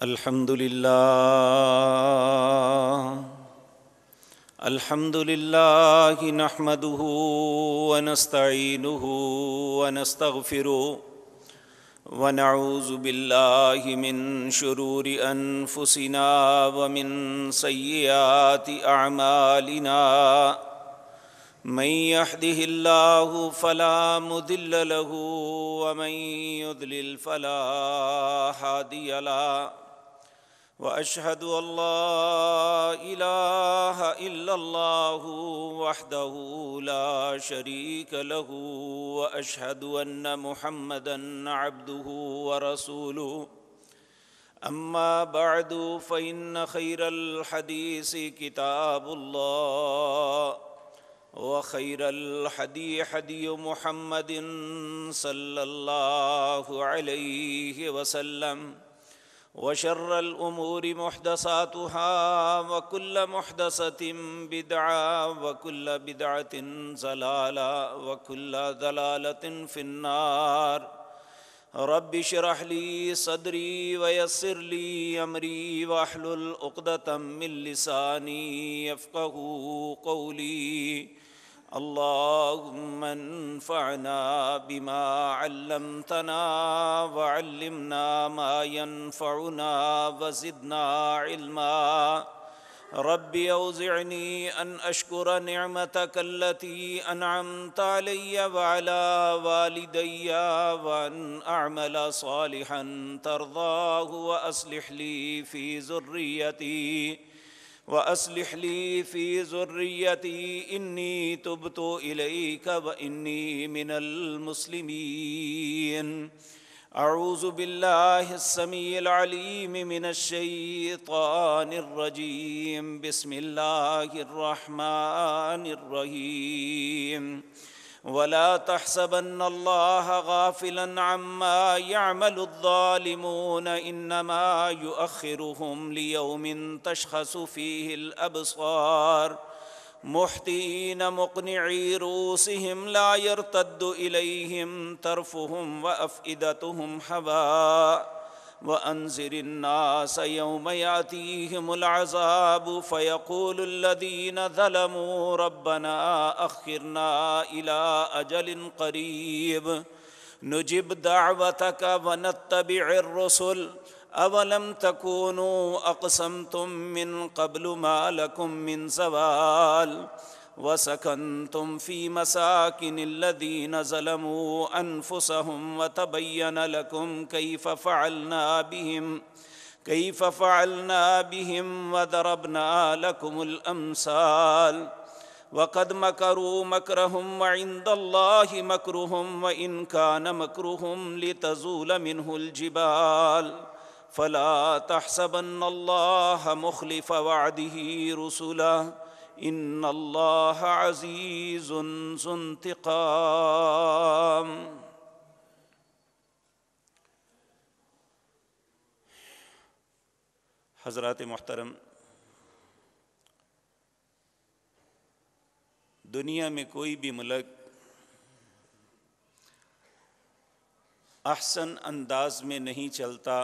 الحمد للہ نحمده ونستعینه ونستغفره ونعوذ باللہ من شرور انفسنا ومن سیئات اعمالنا من يهده الله فلا مضل له ومن يضلل فلا هادي له وأشهد أن لا إله إلا الله وحده لا شريك له وأشهد أن محمدًا عبده ورسوله أما بعد فإن خير الحديث كتاب الله وخير الهدي هدي محمد صلى الله عليه وسلم وشر الأمور محدثاتها وكل محدثة بدعة وكل بدعة ضلالة وكل ضلالة في النار رب اشرح لي صدري ويسر لي أمري واحلل عقدة من لساني يفقهوا قولي اللهم انفعنا بما علمتنا وعلمنا ما ينفعنا وزدنا علما رب اوزعني ان اشكر نعمتك التي انعمت علي وعلى والدي وان اعمل صالحا ترضاه وأصلح لي في ذريتي إني تبت إليك وإني من المسلمين أعوذ بالله السميع العليم من الشيطان الرجيم بسم الله الرحمن الرحيم ولا تحسبن الله غافلا عما يعمل الظالمون إنما يؤخرهم ليوم تشخص فيه الأبصار مهطعين مقنعي رؤوسهم لا يرتد إليهم طرفهم وأفئدتهم هواء وأنذر الناس يوم يأتيهم العذاب فيقول الذين ظلموا ربنا أخرنا إلى أجل قريب نجب دعوتك ونتبع الرسل أولم تكونوا أقسمتم من قبل ما لكم من زوال وسكنتم في مساكن الذين ظلموا أنفسهم وتبين لكم كيف فعلنا بهم وضربنا لكم الأمثال وقد مكروا مكرهم وعند الله مكرهم وإن كان مكرهم لتزول منه الجبال فلا تحسبن الله مخلف وعده رسله ان اللہ عزیز ذو انتقام۔ حضرات محترم، دنیا میں کوئی بھی ملک احسن انداز میں نہیں چلتا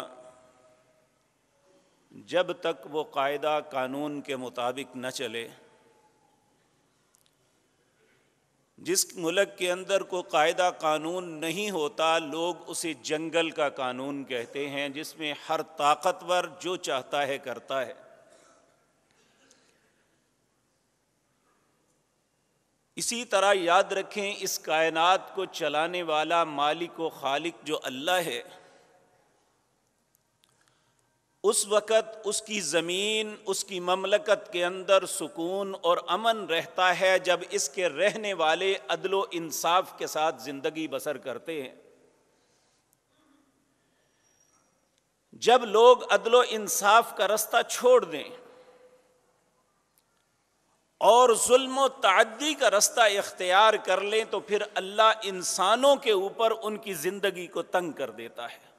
جب تک وہ قاعدہ قانون کے مطابق نہ چلے۔ جس ملک کے اندر کوئی قاعدہ قانون نہیں ہوتا لوگ اسے جنگل کا قانون کہتے ہیں، جس میں ہر طاقتور جو چاہتا ہے کرتا ہے۔ اسی طرح یاد رکھیں اس کائنات کو چلانے والا مالک و خالق جو اللہ ہے، اس وقت اس کی زمین، اس کی مملکت کے اندر سکون اور امن رہتا ہے جب اس کے رہنے والے عدل و انصاف کے ساتھ زندگی بسر کرتے ہیں۔ جب لوگ عدل و انصاف کا رستہ چھوڑ دیں اور ظلم و تعدی کا رستہ اختیار کر لیں تو پھر اللہ انسانوں کے اوپر ان کی زندگی کو تنگ کر دیتا ہے۔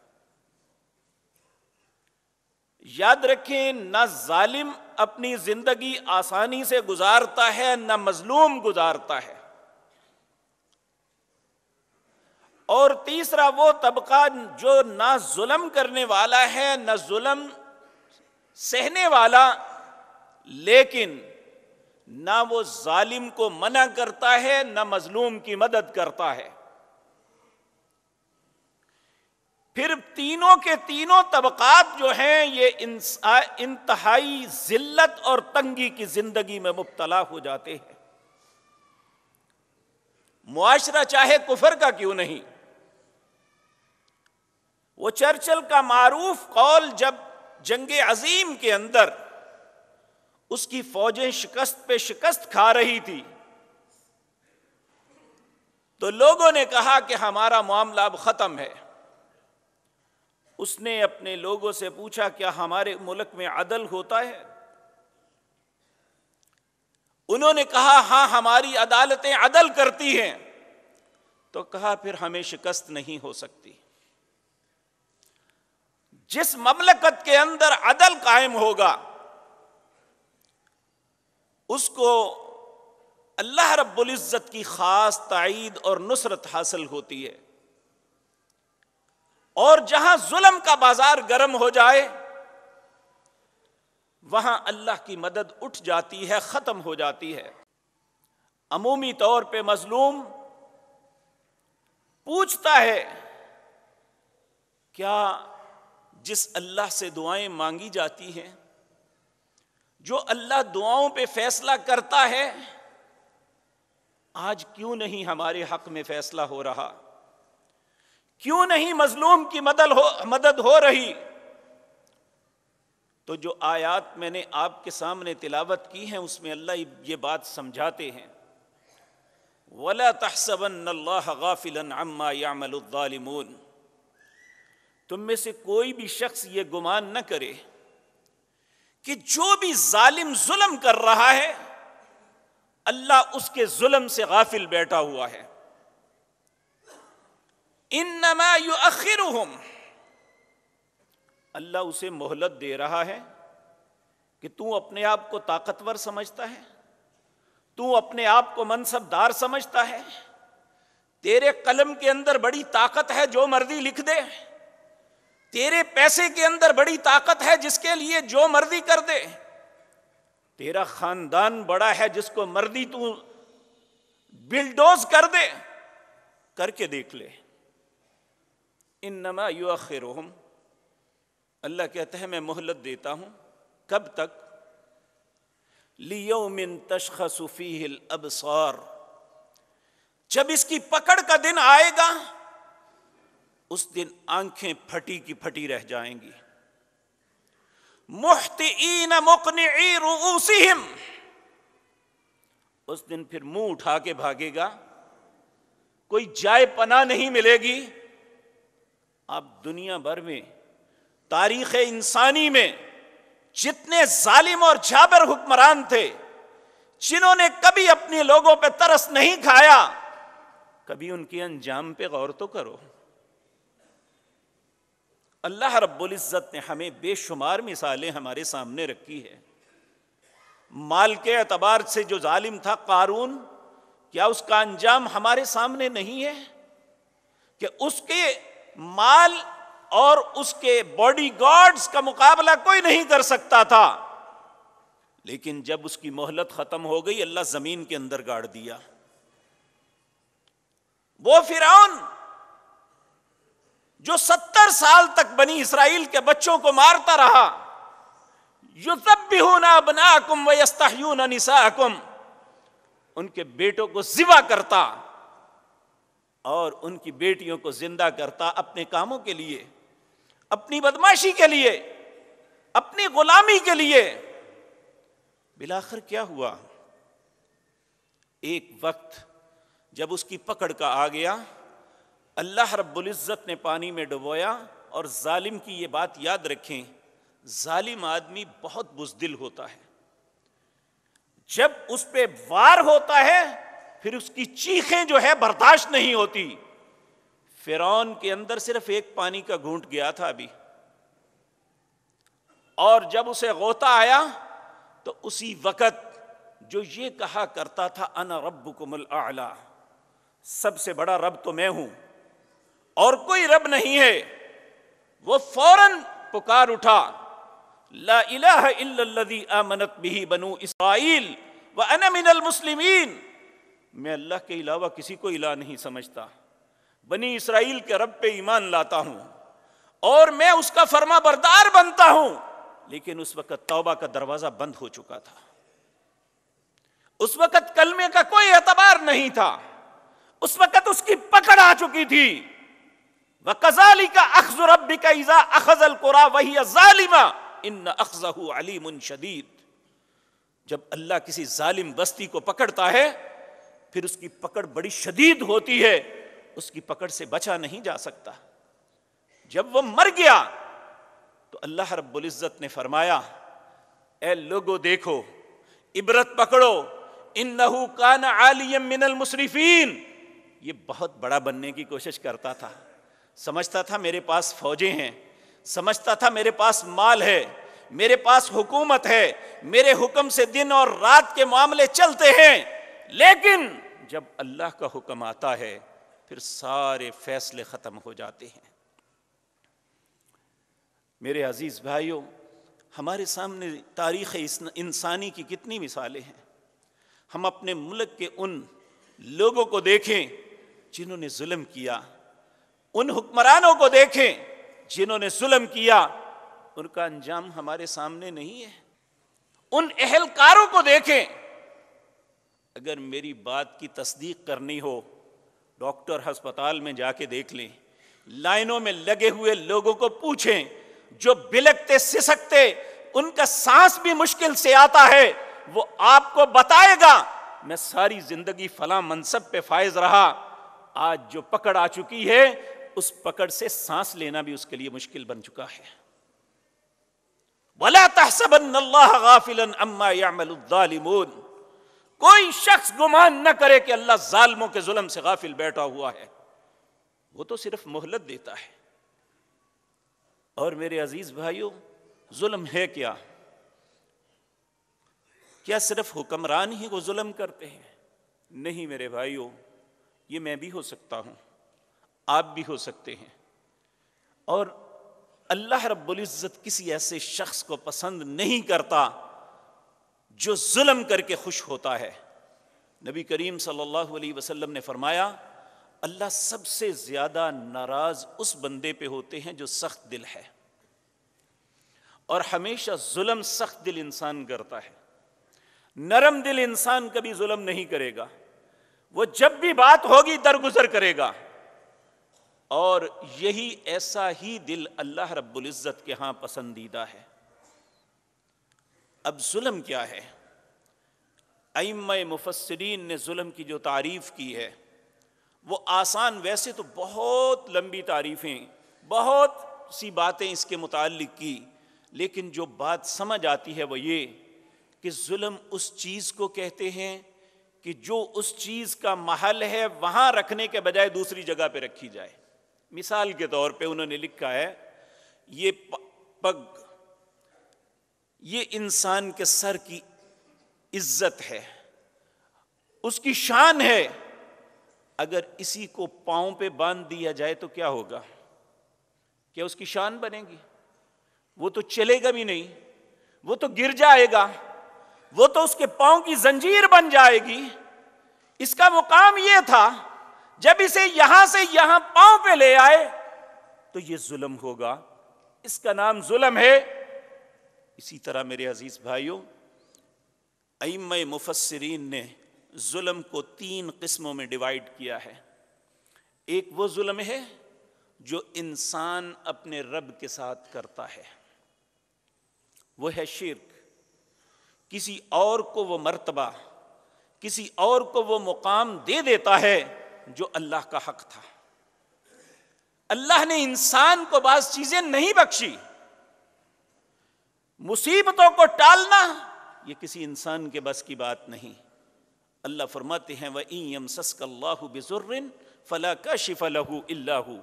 یاد رکھیں، نہ ظالم اپنی زندگی آسانی سے گزارتا ہے نہ مظلوم گزارتا ہے، اور تیسرا وہ طبقہ جو نہ ظلم کرنے والا ہے نہ ظلم سہنے والا، لیکن نہ وہ ظالم کو منع کرتا ہے نہ مظلوم کی مدد کرتا ہے۔ پھر تینوں کے تینوں طبقات جو ہیں یہ انتہائی ذلت اور تنگی کی زندگی میں مبتلا ہو جاتے ہیں، معاشرہ چاہے کفر کا کیوں نہیں۔ وہ چرچل کا معروف قول، جب جنگ عظیم کے اندر اس کی فوجیں شکست پہ شکست کھا رہی تھی تو لوگوں نے کہا کہ ہمارا معاملہ اب ختم ہے۔ اس نے اپنے لوگوں سے پوچھا کیا ہمارے ملک میں عدل ہوتا ہے؟ انہوں نے کہا ہاں ہماری عدالتیں عدل کرتی ہیں۔ تو کہا پھر ہمیں شکست نہیں ہو سکتی۔ جس مملکت کے اندر عدل قائم ہوگا اس کو اللہ رب العزت کی خاص تائید اور نصرت حاصل ہوتی ہے، اور جہاں ظلم کا بازار گرم ہو جائے وہاں اللہ کی مدد اٹھ جاتی ہے، ختم ہو جاتی ہے۔ عمومی طور پہ مظلوم پوچھتا ہے کیا جس اللہ سے دعائیں مانگی جاتی ہیں، جو اللہ دعاؤں پہ فیصلہ کرتا ہے، آج کیوں نہیں ہمارے حق میں فیصلہ ہو رہا؟ کیوں نہیں مظلوم کی مدد ہو رہی؟ تو جو آیات میں نے آپ کے سامنے تلاوت کی ہیں اس میں اللہ یہ بات سمجھاتے ہیں، وَلَا تَحْسَبَنَّ اللَّهَ غَافِلًا عَمَّا يَعْمَلُ الظَّالِمُونَ۔ تم میں سے کوئی بھی شخص یہ گمان نہ کرے کہ جو بھی ظالم ظلم کر رہا ہے اللہ اس کے ظلم سے غافل بیٹھا ہوا ہے۔ انما یؤخرہم، اللہ اسے مہلت دے رہا ہے کہ تو اپنے آپ کو طاقتور سمجھتا ہے، تو اپنے آپ کو منصب دار سمجھتا ہے، تیرے قلم کے اندر بڑی طاقت ہے جو مرضی لکھ دے، تیرے پیسے کے اندر بڑی طاقت ہے جس کے لیے جو مرضی کر دے، تیرا خاندان بڑا ہے جس کو مرضی تو بلڈوز کر دے، کر کے دیکھ لے۔ انما یؤخرہم، اللہ کہتا ہے میں مہلت دیتا ہوں، کب تک؟ لیوم تشخص فیہ الابصار، جب اس کی پکڑ کا دن آئے گا اس دن آنکھیں پھٹی کی پھٹی رہ جائیں گی۔ مہطعین مقنعی رؤوسہم، اس دن پھر منہ اٹھا کے بھاگے گا، کوئی جائے پناہ نہیں ملے گی۔ آپ دنیا بھر میں تاریخ انسانی میں جتنے ظالم اور جابر حکمران تھے جنہوں نے کبھی اپنے لوگوں پہ ترس نہیں کھایا، کبھی ان کے انجام پہ غور تو کرو۔ اللہ رب العزت نے ہمیں بے شمار مثالیں ہمارے سامنے رکھی ہے۔ مال کے اعتبار سے جو ظالم تھا قارون، کیا اس کا انجام ہمارے سامنے نہیں ہے کہ اس کے مال اور اس کے باڈی گارڈز کا مقابلہ کوئی نہیں کر سکتا تھا، لیکن جب اس کی مہلت ختم ہو گئی اللہ زمین کے اندر گاڑ دیا۔ وہ فرعون جو 70 سال تک بنی اسرائیل کے بچوں کو مارتا رہا، یذبحون ابناءکم ویستحیون نساءکم، ان کے بیٹوں کو ذبح کرتا اور ان کی بیٹیوں کو زندہ کرتا اپنے کاموں کے لیے، اپنی بدماشی کے لیے، اپنی غلامی کے لیے۔ بالآخر کیا ہوا؟ ایک وقت جب اس کی پکڑ کا آ گیا، اللہ رب العزت نے پانی میں ڈبویا۔ اور ظالم کی یہ بات یاد رکھیں، ظالم آدمی بہت بزدل ہوتا ہے، جب اس پہ وار ہوتا ہے پھر اس کی چیخیں جو ہے برداشت نہیں ہوتی۔ فرعون کے اندر صرف ایک پانی کا گھونٹ گیا تھا ابھی، اور جب اسے غوطہ آیا تو اسی وقت جو یہ کہا کرتا تھا انا ربکم الاعلی، سب سے بڑا رب تو میں ہوں اور کوئی رب نہیں ہے، وہ فوراً پکار اٹھا لا الہ الا الذی آمنت بہ بنو اسرائیل وانا من المسلمین، میں اللہ کے علاوہ کسی کو الہ نہیں سمجھتا، بنی اسرائیل کے رب پہ ایمان لاتا ہوں اور میں اس کا فرما بردار بنتا ہوں۔ لیکن اس وقت توبہ کا دروازہ بند ہو چکا تھا، اس وقت کلمے کا کوئی اعتبار نہیں تھا، اس وقت اس کی پکڑ آ چکی تھی۔ وَكَذَلِكَ أَخْذُ رَبِّكَ إِذَا أَخَذَ الْقُرَىٰ وَهِيَ ظَالِمَةٌ إِنَّ أَخْذَهُ عَلِيمٌ شَدِيدٌ۔ جب اللہ کسی ظالم بستی کو پکڑتا ہے پھر اس کی پکڑ بڑی شدید ہوتی ہے، اس کی پکڑ سے بچا نہیں جا سکتا۔ جب وہ مر گیا تو اللہ رب العزت نے فرمایا اے لوگو دیکھو، عبرت پکڑو، انہو کان عالیا من المسرفین، یہ بہت بڑا بننے کی کوشش کرتا تھا، سمجھتا تھا میرے پاس فوجیں ہیں، سمجھتا تھا میرے پاس مال ہے، میرے پاس حکومت ہے، میرے حکم سے دن اور رات کے معاملے چلتے ہیں، لیکن جب اللہ کا حکم آتا ہے پھر سارے فیصلے ختم ہو جاتے ہیں۔ میرے عزیز بھائیوں، ہمارے سامنے تاریخ انسانی کی کتنی مثالیں ہیں۔ ہم اپنے ملک کے ان لوگوں کو دیکھیں جنہوں نے ظلم کیا، ان حکمرانوں کو دیکھیں جنہوں نے ظلم کیا، ان کا انجام ہمارے سامنے نہیں ہے۔ ان اہلکاروں کو دیکھیں، اگر میری بات کی تصدیق کرنی ہو ڈاکٹر ہسپتال میں جا کے دیکھ لیں، لائنوں میں لگے ہوئے لوگوں کو پوچھیں، جو بلکتے سسکتے ان کا سانس بھی مشکل سے آتا ہے، وہ آپ کو بتائے گا میں ساری زندگی فلاں منصب پہ فائز رہا، آج جو پکڑ آ چکی ہے اس پکڑ سے سانس لینا بھی اس کے لیے مشکل بن چکا ہے۔ وَلَا تَحْسَبَنَّ اللَّهَ غَافِلًا عَمَّا يَعْمَلُ الظَّالِمُونَ، کوئی شخص گمان نہ کرے کہ اللہ ظالموں کے ظلم سے غافل بیٹھا ہوا ہے، وہ تو صرف مہلت دیتا ہے۔ اور میرے عزیز بھائیوں، ظلم ہے کیا؟ کیا صرف حکمران ہی کو ظلم کرتے ہیں؟ نہیں میرے بھائیوں، یہ میں بھی ہو سکتا ہوں، آپ بھی ہو سکتے ہیں۔ اور اللہ رب العزت کسی ایسے شخص کو پسند نہیں کرتا جو ظلم کر کے خوش ہوتا ہے۔ نبی کریم صلی اللہ علیہ وسلم نے فرمایا اللہ سب سے زیادہ ناراض اس بندے پہ ہوتے ہیں جو سخت دل ہے، اور ہمیشہ ظلم سخت دل انسان کرتا ہے، نرم دل انسان کبھی ظلم نہیں کرے گا، وہ جب بھی بات ہوگی درگزر کرے گا، اور یہی ایسا ہی دل اللہ رب العزت کے ہاں پسندیدہ ہے۔ اب ظلم کیا ہے؟ ائمہ مفسرین نے ظلم کی جو تعریف کی ہے وہ آسان، ویسے تو بہت لمبی تعریفیں، بہت سی باتیں اس کے متعلق کی، لیکن جو بات سمجھ آتی ہے وہ یہ کہ ظلم اس چیز کو کہتے ہیں کہ جو اس چیز کا محل ہے وہاں رکھنے کے بجائے دوسری جگہ پہ رکھی جائے۔ مثال کے طور پہ انہوں نے لکھا ہے یہ پگ، یہ انسان کے سر کی عزت ہے، اس کی شان ہے، اگر اسی کو پاؤں پہ باندھ دیا جائے تو کیا ہوگا؟ کیا اس کی شان بنے گی؟ وہ تو چلے گا بھی نہیں، وہ تو گر جائے گا، وہ تو اس کے پاؤں کی زنجیر بن جائے گی۔ اس کا مقام یہ تھا جب اسے یہاں سے یہاں پاؤں پہ لے آئے تو یہ ظلم ہوگا، اس کا نام ظلم ہے۔ اسی طرح میرے عزیز بھائیوں، ائمہ مفسرین نے ظلم کو 3 قسموں میں ڈیوائیڈ کیا ہے۔ ایک وہ ظلم ہے جو انسان اپنے رب کے ساتھ کرتا ہے، وہ ہے شرک، کسی اور کو وہ مرتبہ، کسی اور کو وہ مقام دے دیتا ہے جو اللہ کا حق تھا۔ اللہ نے انسان کو بعض چیزیں نہیں بخشی، مصیبتوں کو ٹالنا یہ کسی انسان کے بس کی بات نہیں۔ اللہ فرماتے ہیں وَإِن يَمْسَسْكَ اللَّهُ بِضُرٍّ فَلَا كَاشِفَ لَهُ إِلَّا هُوَ،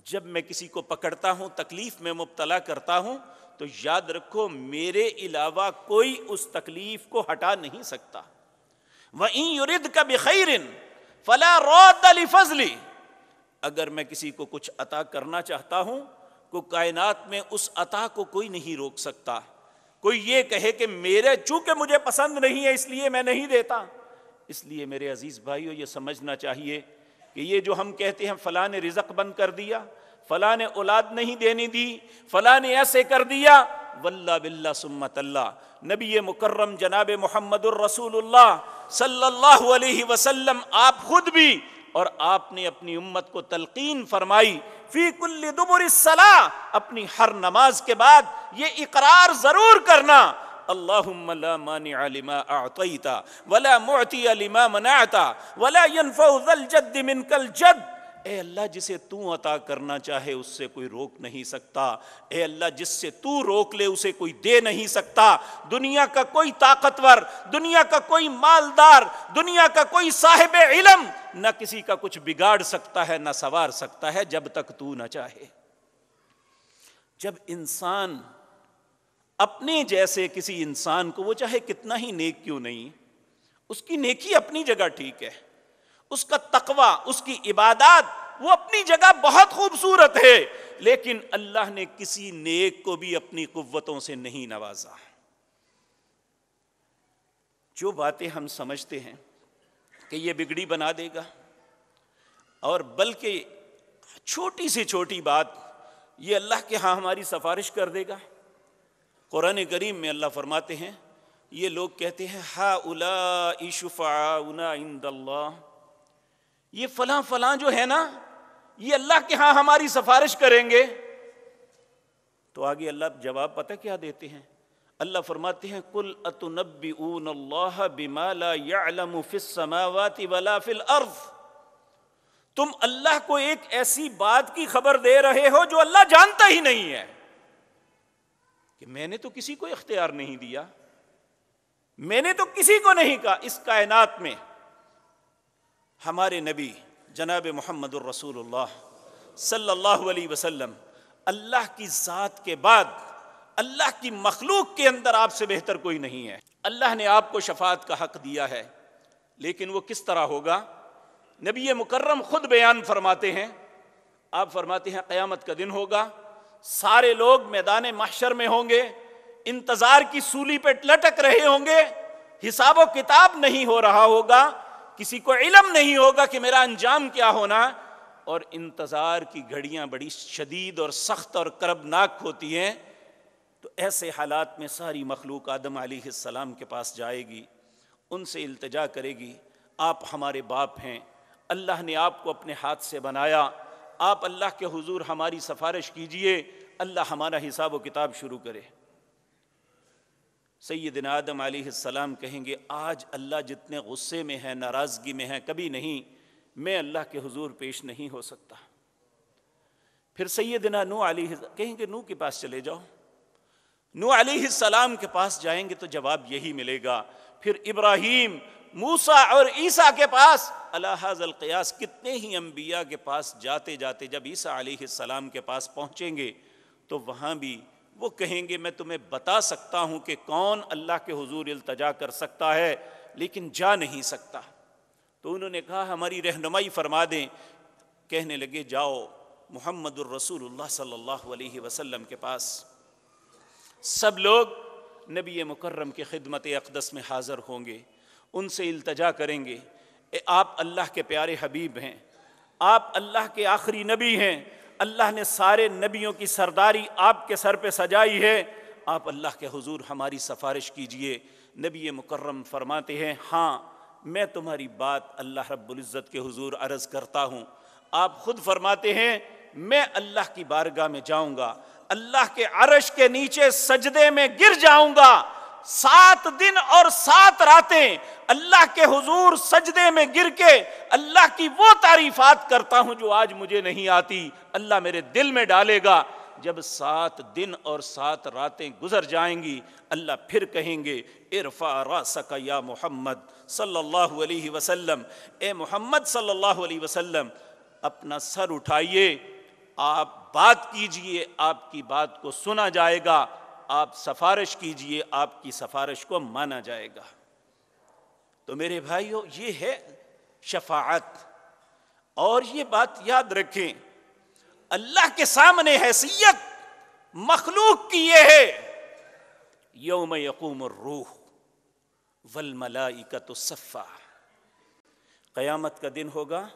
جب میں کسی کو پکڑتا ہوں، تکلیف میں مبتلا کرتا ہوں، تو یاد رکھو میرے علاوہ کوئی اس تکلیف کو ہٹا نہیں سکتا۔ وَإِن يُرِدْكَ بِخَيْرٍ فَلَا رَادَّ لِفَضْلِهِ، اگر میں کسی کو کچھ عطا کرنا چاہتا ہوں کو کائنات میں اس عطا کو کوئی نہیں روک سکتا. کوئی یہ کہے کہ میرے چونکہ مجھے پسند نہیں ہے اس لیے میں نہیں دیتا. اس لیے میرے عزیز بھائیو یہ سمجھنا چاہیے کہ یہ جو ہم کہتے ہیں فلاں نے رزق بند کر دیا، فلاں نے اولاد نہیں دینی دی، فلاں نے ایسے کر دیا، واللہ باللہ سمت اللہ، نبی مکرم جناب محمد الرسول اللہ صلی اللہ علیہ وسلم آپ خود بھی اور آپ نے اپنی امت کو تلقین فرمائی فی کل دبر الصلاۃ، اپنی ہر نماز کے بعد یہ اقرار ضرور کرنا، اللہم لا مانع لما اعطیت ولا معطی لما منعت ولا ينفع ذا الجد منک الجد. اے اللہ جسے تو عطا کرنا چاہے اس سے کوئی روک نہیں سکتا، اے اللہ جس سے تو روک لے اسے کوئی دے نہیں سکتا. دنیا کا کوئی طاقتور، دنیا کا کوئی مالدار، دنیا کا کوئی صاحب علم نہ کسی کا کچھ بگاڑ سکتا ہے نہ سنوار سکتا ہے جب تک تو نہ چاہے. جب انسان اپنے جیسے کسی انسان کو، وہ چاہے کتنا ہی نیک کیوں نہیں، اس کی نیکی اپنی جگہ ٹھیک ہے، اس کا تقوی، اس کی عبادات وہ اپنی جگہ بہت خوبصورت ہے، لیکن اللہ نے کسی نیک کو بھی اپنی قوتوں سے نہیں نوازا. جو باتیں ہم سمجھتے ہیں کہ یہ بگڑی بنا دے گا، اور بلکہ چھوٹی سے چھوٹی بات یہ اللہ کے ہاں ہماری سفارش کر دے گا. قرآن کریم میں اللہ فرماتے ہیں، یہ لوگ کہتے ہیں ہؤلاء شفعاؤنا عند اللہ، یہ فلاں فلاں جو ہے نا یہ اللہ کے ہاں ہماری سفارش کریں گے. تو آگے اللہ جواب پتہ کیا دیتے ہیں؟ اللہ فرماتے ہیں قل اتنبئون اللہ بما لا يعلم في السماوات ولا في الارض، تم اللہ کو ایک ایسی بات کی خبر دے رہے ہو جو اللہ جانتا ہی نہیں ہے. کہ میں نے تو کسی کو اختیار نہیں دیا، میں نے تو کسی کو نہیں کہا. اس کائنات میں ہمارے نبی جناب محمد الرسول اللہ صلی اللہ علیہ وسلم اللہ کی ذات کے بعد اللہ کی مخلوق کے اندر آپ سے بہتر کوئی نہیں ہے. اللہ نے آپ کو شفاعت کا حق دیا ہے، لیکن وہ کس طرح ہوگا؟ نبی مکرم خود بیان فرماتے ہیں. آپ فرماتے ہیں قیامت کا دن ہوگا، سارے لوگ میدان محشر میں ہوں گے، انتظار کی سولی پہ لٹک رہے ہوں گے، حساب و کتاب نہیں ہو رہا ہوگا، کسی کو علم نہیں ہوگا کہ میرا انجام کیا ہونا، اور انتظار کی گھڑیاں بڑی شدید اور سخت اور کربناک ہوتی ہیں. تو ایسے حالات میں ساری مخلوق آدم علیہ السلام کے پاس جائے گی، ان سے التجا کرے گی، آپ ہمارے باپ ہیں، اللہ نے آپ کو اپنے ہاتھ سے بنایا، آپ اللہ کے حضور ہماری سفارش کیجئے، اللہ ہمارا حساب و کتاب شروع کرے. سیدنا آدم علیہ السلام کہیں گے آج اللہ جتنے غصے میں ہیں، ناراضگی میں ہیں، کبھی نہیں، میں اللہ کے حضور پیش نہیں ہو سکتا. پھر سیدنا نوح علیہ کہیں گے نوح کے پاس چلے جاؤ. نوح علیہ السلام کے پاس جائیں گے تو جواب یہی ملے گا. پھر ابراہیم، موسیٰ اور عیسیٰ کے پاس، علی ھذا القیاس کتنے ہی انبیاء کے پاس جاتے جاتے جب عیسیٰ علیہ السلام کے پاس پہنچیں گے تو وہاں بھی وہ کہیں گے میں تمہیں بتا سکتا ہوں کہ کون اللہ کے حضور التجا کر سکتا ہے لیکن جا نہیں سکتا. تو انہوں نے کہا ہماری رہنمائی فرما دیں. کہنے لگے جاؤ محمد الرسول اللہ صلی اللہ علیہ وسلم کے پاس. سب لوگ نبی مکرم کی خدمت اقدس میں حاضر ہوں گے، ان سے التجا کریں گے آپ اللہ کے پیارے حبیب ہیں، آپ اللہ کے آخری نبی ہیں، اللہ نے سارے نبیوں کی سرداری آپ کے سر پہ سجائی ہے، آپ اللہ کے حضور ہماری سفارش کیجئے. نبی مکرم فرماتے ہیں ہاں میں تمہاری بات اللہ رب العزت کے حضور عرض کرتا ہوں. آپ خود فرماتے ہیں میں اللہ کی بارگاہ میں جاؤں گا، اللہ کے عرش کے نیچے سجدے میں گر جاؤں گا، 7 دن اور 7 راتیں اللہ کے حضور سجدے میں گر کے اللہ کی وہ تعریفات کرتا ہوں جو آج مجھے نہیں آتی، اللہ میرے دل میں ڈالے گا. جب 7 دن اور 7 راتیں گزر جائیں گی اللہ پھر کہیں گے ارفع راسک یا محمد صلی اللہ علیہ وسلم، اے محمد صلی اللہ علیہ وسلم اپنا سر اٹھائیے، آپ بات کیجئے، آپ کی بات کو سنا جائے گا، آپ سفارش کیجئے، آپ کی سفارش کو مانا جائے گا. تو میرے بھائیو یہ ہے شفاعت. اور یہ بات یاد رکھیں اللہ کے سامنے حیثیت مخلوق کی یہ ہے یوم یقوم الروح والملائکۃ صفا، قیامت کا دن ہوگا،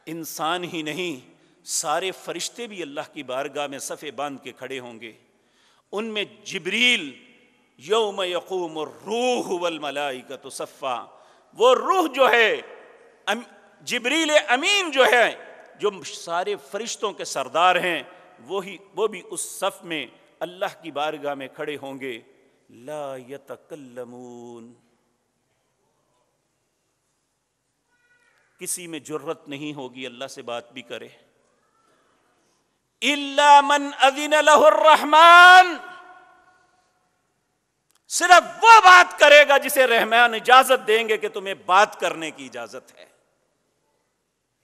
انسان ہی نہیں سارے فرشتے بھی اللہ کی بارگاہ میں صفیں باندھ کے کھڑے ہوں گے، ان میں جبریل یوم یقوم الروح والملائکۃ صفا، وہ روح جو ہے جبریل امین جو ہے، جو سارے فرشتوں کے سردار ہیں، وہ بھی اس صف میں اللہ کی بارگاہ میں کھڑے ہوں گے، لا یتکلمون، کسی میں جرت نہیں ہوگی اللہ سے بات بھی کرے، الا من اذن لہ الرحمن، صرف وہ بات کرے گا جسے رحمان اجازت دیں گے کہ تمہیں بات کرنے کی اجازت ہے،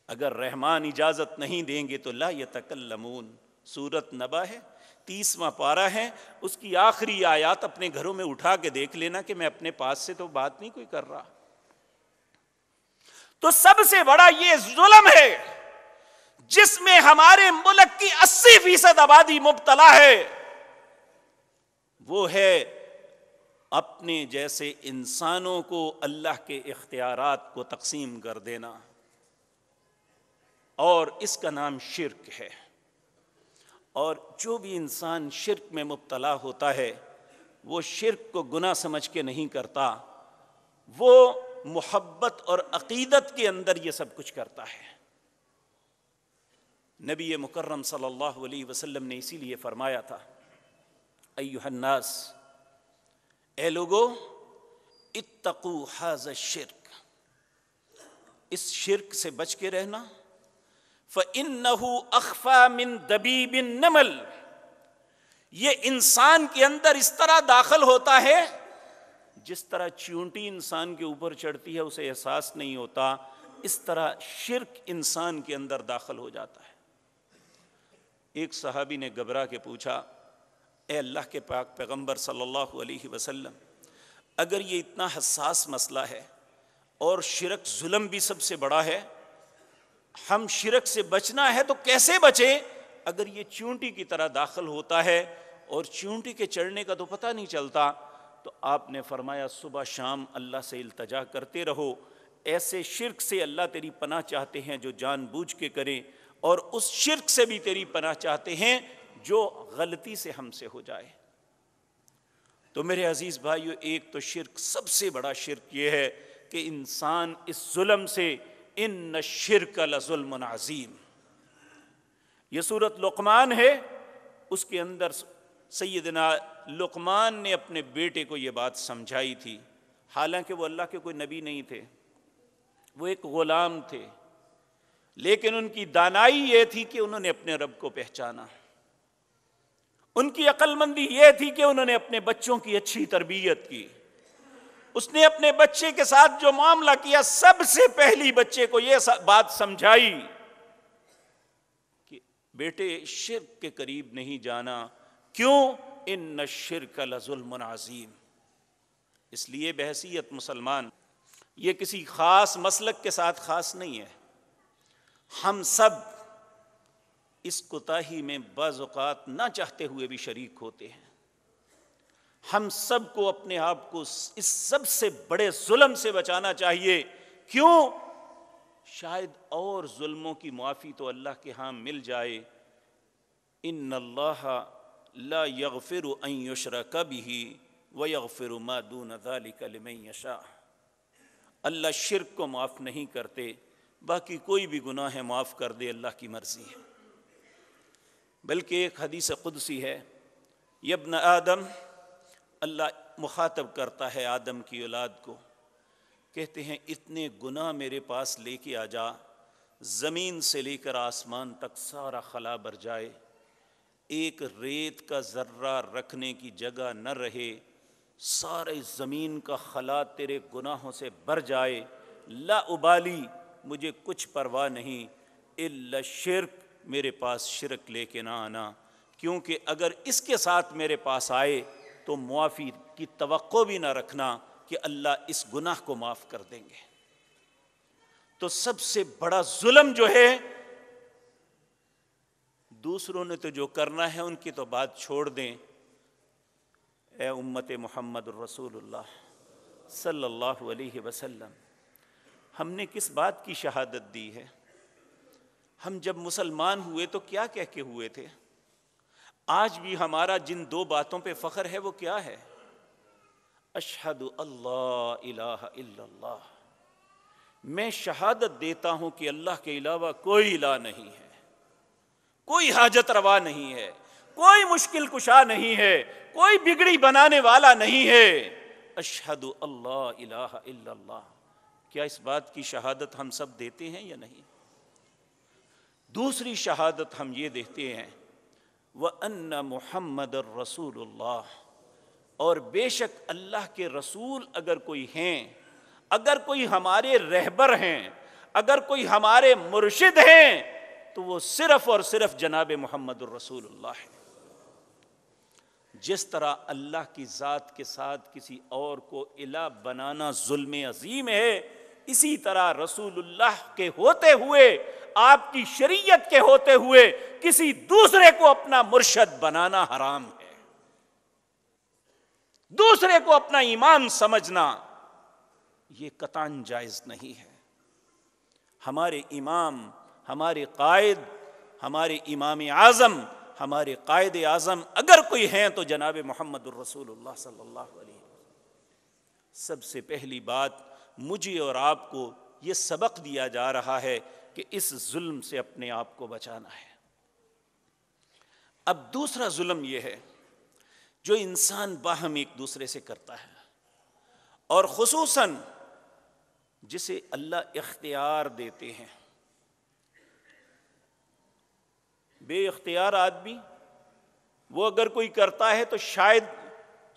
اگر رحمان اجازت نہیں دیں گے تو لا یتکلمون۔ سورۃ نبا ہے، 30واں پارہ ہے، اس کی آخری آیات اپنے گھروں میں اٹھا کے دیکھ لینا کہ میں اپنے پاس سے تو بات نہیں کوئی کر رہا۔ تو سب سے بڑا یہ ظلم ہے جس میں ہمارے ملک کی 80% آبادی مبتلا ہے، وہ ہے اپنے جیسے انسانوں کو اللہ کے اختیارات کو تقسیم کر دینا، اور اس کا نام شرک ہے۔ اور جو بھی انسان شرک میں مبتلا ہوتا ہے وہ شرک کو گناہ سمجھ کے نہیں کرتا، وہ محبت اور عقیدت کے اندر یہ سب کچھ کرتا ہے۔ نبی مکرم صلی اللہ علیہ وسلم نے اسی لیے فرمایا تھا، ایھا الناس، اے لوگو، اتقوا ھذا الشرک، اس شرک سے بچ کے رہنا، فَإِنَّهُ أَخْفَى مِن دَبِيبِ النَّمْلِ، یہ انسان کے اندر اس طرح داخل ہوتا ہے جس طرح چیونٹی انسان کے اوپر چڑھتی ہے اسے احساس نہیں ہوتا، اس طرح شرک انسان کے اندر داخل ہو جاتا ہے۔ ایک صحابی نے گھبرا کے پوچھا، اے اللہ کے پاک پیغمبر صلی اللہ علیہ وسلم، اگر یہ اتنا حساس مسئلہ ہے اور شرک ظلم بھی سب سے بڑا ہے، ہم شرک سے بچنا ہے تو کیسے بچیں؟ اگر یہ چیونٹی کی طرح داخل ہوتا ہے اور چیونٹی کے چڑھنے کا تو پتہ نہیں چلتا، تو آپ نے فرمایا صبح شام اللہ سے التجا کرتے رہو، ایسے شرک سے اللہ تیری پناہ چاہتے ہیں جو جان بوجھ کے کریں، اور اس شرک سے بھی تیری پناہ چاہتے ہیں جو غلطی سے ہم سے ہو جائے۔ تو میرے عزیز بھائیو، ایک تو شرک، سب سے بڑا شرک یہ ہے کہ انسان اس ظلم سے، ان الشرک لظلم عظیم، یہ سورۃ لقمان ہے، اس کے اندر سیدنا لقمان نے اپنے بیٹے کو یہ بات سمجھائی تھی، حالانکہ وہ اللہ کے کوئی نبی نہیں تھے، وہ ایک غلام تھے، لیکن ان کی دانائی یہ تھی کہ انہوں نے اپنے رب کو پہچانا، ان کی عقل مندی یہ تھی کہ انہوں نے اپنے بچوں کی اچھی تربیت کی۔ اس نے اپنے بچے کے ساتھ جو معاملہ کیا، سب سے پہلی بچے کو یہ بات سمجھائی کہ بیٹے شرک کے قریب نہیں جانا، کیوں؟ ان الشرک لظلم عظیم۔ اس لیے بحیثیت مسلمان، یہ کسی خاص مسلک کے ساتھ خاص نہیں ہے، ہم سب اس کوتاہی میں بعض اوقات نہ چاہتے ہوئے بھی شریک ہوتے ہیں۔ ہم سب کو اپنے آپ کو اس سب سے بڑے ظلم سے بچانا چاہیے، کیوں؟ شاید اور ظلموں کی معافی تو اللہ کے ہاں مل جائے، ان اللہ لا یغفر ان یشرک بہ ویغفر ما دون ذلک لمن یشاء، اللہ شرک کو معاف نہیں کرتے، باقی کوئی بھی گناہ ہے معاف کر دے، اللہ کی مرضی ہے۔ بلکہ ایک حدیث قدسی ہے، یا ابن آدم، اللہ مخاطب کرتا ہے آدم کی اولاد کو، کہتے ہیں اتنے گناہ میرے پاس لے کے آ جا، زمین سے لے کر آسمان تک سارا خلا بھر جائے، ایک ریت کا ذرہ رکھنے کی جگہ نہ رہے، سارے زمین کا خلا تیرے گناہوں سے بھر جائے، لا ابالی، مجھے کچھ پرواہ نہیں، الا شرک، میرے پاس شرک لے کے نہ آنا، کیونکہ اگر اس کے ساتھ میرے پاس آئے تو معافی کی توقع بھی نہ رکھنا کہ اللہ اس گناہ کو معاف کر دیں گے۔ تو سب سے بڑا ظلم جو ہے دوسروں نے تو جو کرنا ہے ان کی تو بات چھوڑ دیں. اے امت محمد الرسول اللہ صلی اللہ علیہ وسلم، ہم نے کس بات کی شہادت دی ہے؟ ہم جب مسلمان ہوئے تو کیا کہہ کے ہوئے تھے؟ آج بھی ہمارا جن دو باتوں پہ فخر ہے وہ کیا ہے؟ اشہد اللہ الہ الا اللہ، میں شہادت دیتا ہوں کہ اللہ کے علاوہ کوئی الہ نہیں ہے، کوئی حاجت روا نہیں ہے، کوئی مشکل کشا نہیں ہے، کوئی بگڑی بنانے والا نہیں ہے. اشہد اللہ الہ الا اللہ. کیا اس بات کی شہادت ہم سب دیتے ہیں یا نہیں؟ دوسری شہادت ہم یہ دیتے ہیں وَأَنَّ مُحَمَّدَ الرَّسُولُ اللَّهِ، اور بے شک اللہ کے رسول اگر کوئی ہیں، اگر کوئی ہمارے رہبر ہیں، اگر کوئی ہمارے مرشد ہیں، تو وہ صرف اور صرف جناب محمد الرسول اللہ ہے. جس طرح اللہ کی ذات کے ساتھ کسی اور کو الہ بنانا ظلم عظیم ہے، اسی طرح رسول اللہ کے ہوتے ہوئے، آپ کی شریعت کے ہوتے ہوئے کسی دوسرے کو اپنا مرشد بنانا حرام ہے. دوسرے کو اپنا امام سمجھنا یہ قطعاً جائز نہیں ہے. ہمارے امام، ہمارے قائد، ہمارے امام اعظم، ہمارے قائد اعظم اگر کوئی ہیں تو جناب محمد الرسول اللہ صلی اللہ علیہ وسلم. سب سے پہلی بات، مجھے اور آپ کو یہ سبق دیا جا رہا ہے کہ اس ظلم سے اپنے آپ کو بچانا ہے. اب دوسرا ظلم یہ ہے جو انسان باہم ایک دوسرے سے کرتا ہے، اور خصوصاً جسے اللہ اختیار دیتے ہیں. بے اختیار آدمی وہ اگر کوئی کرتا ہے تو شاید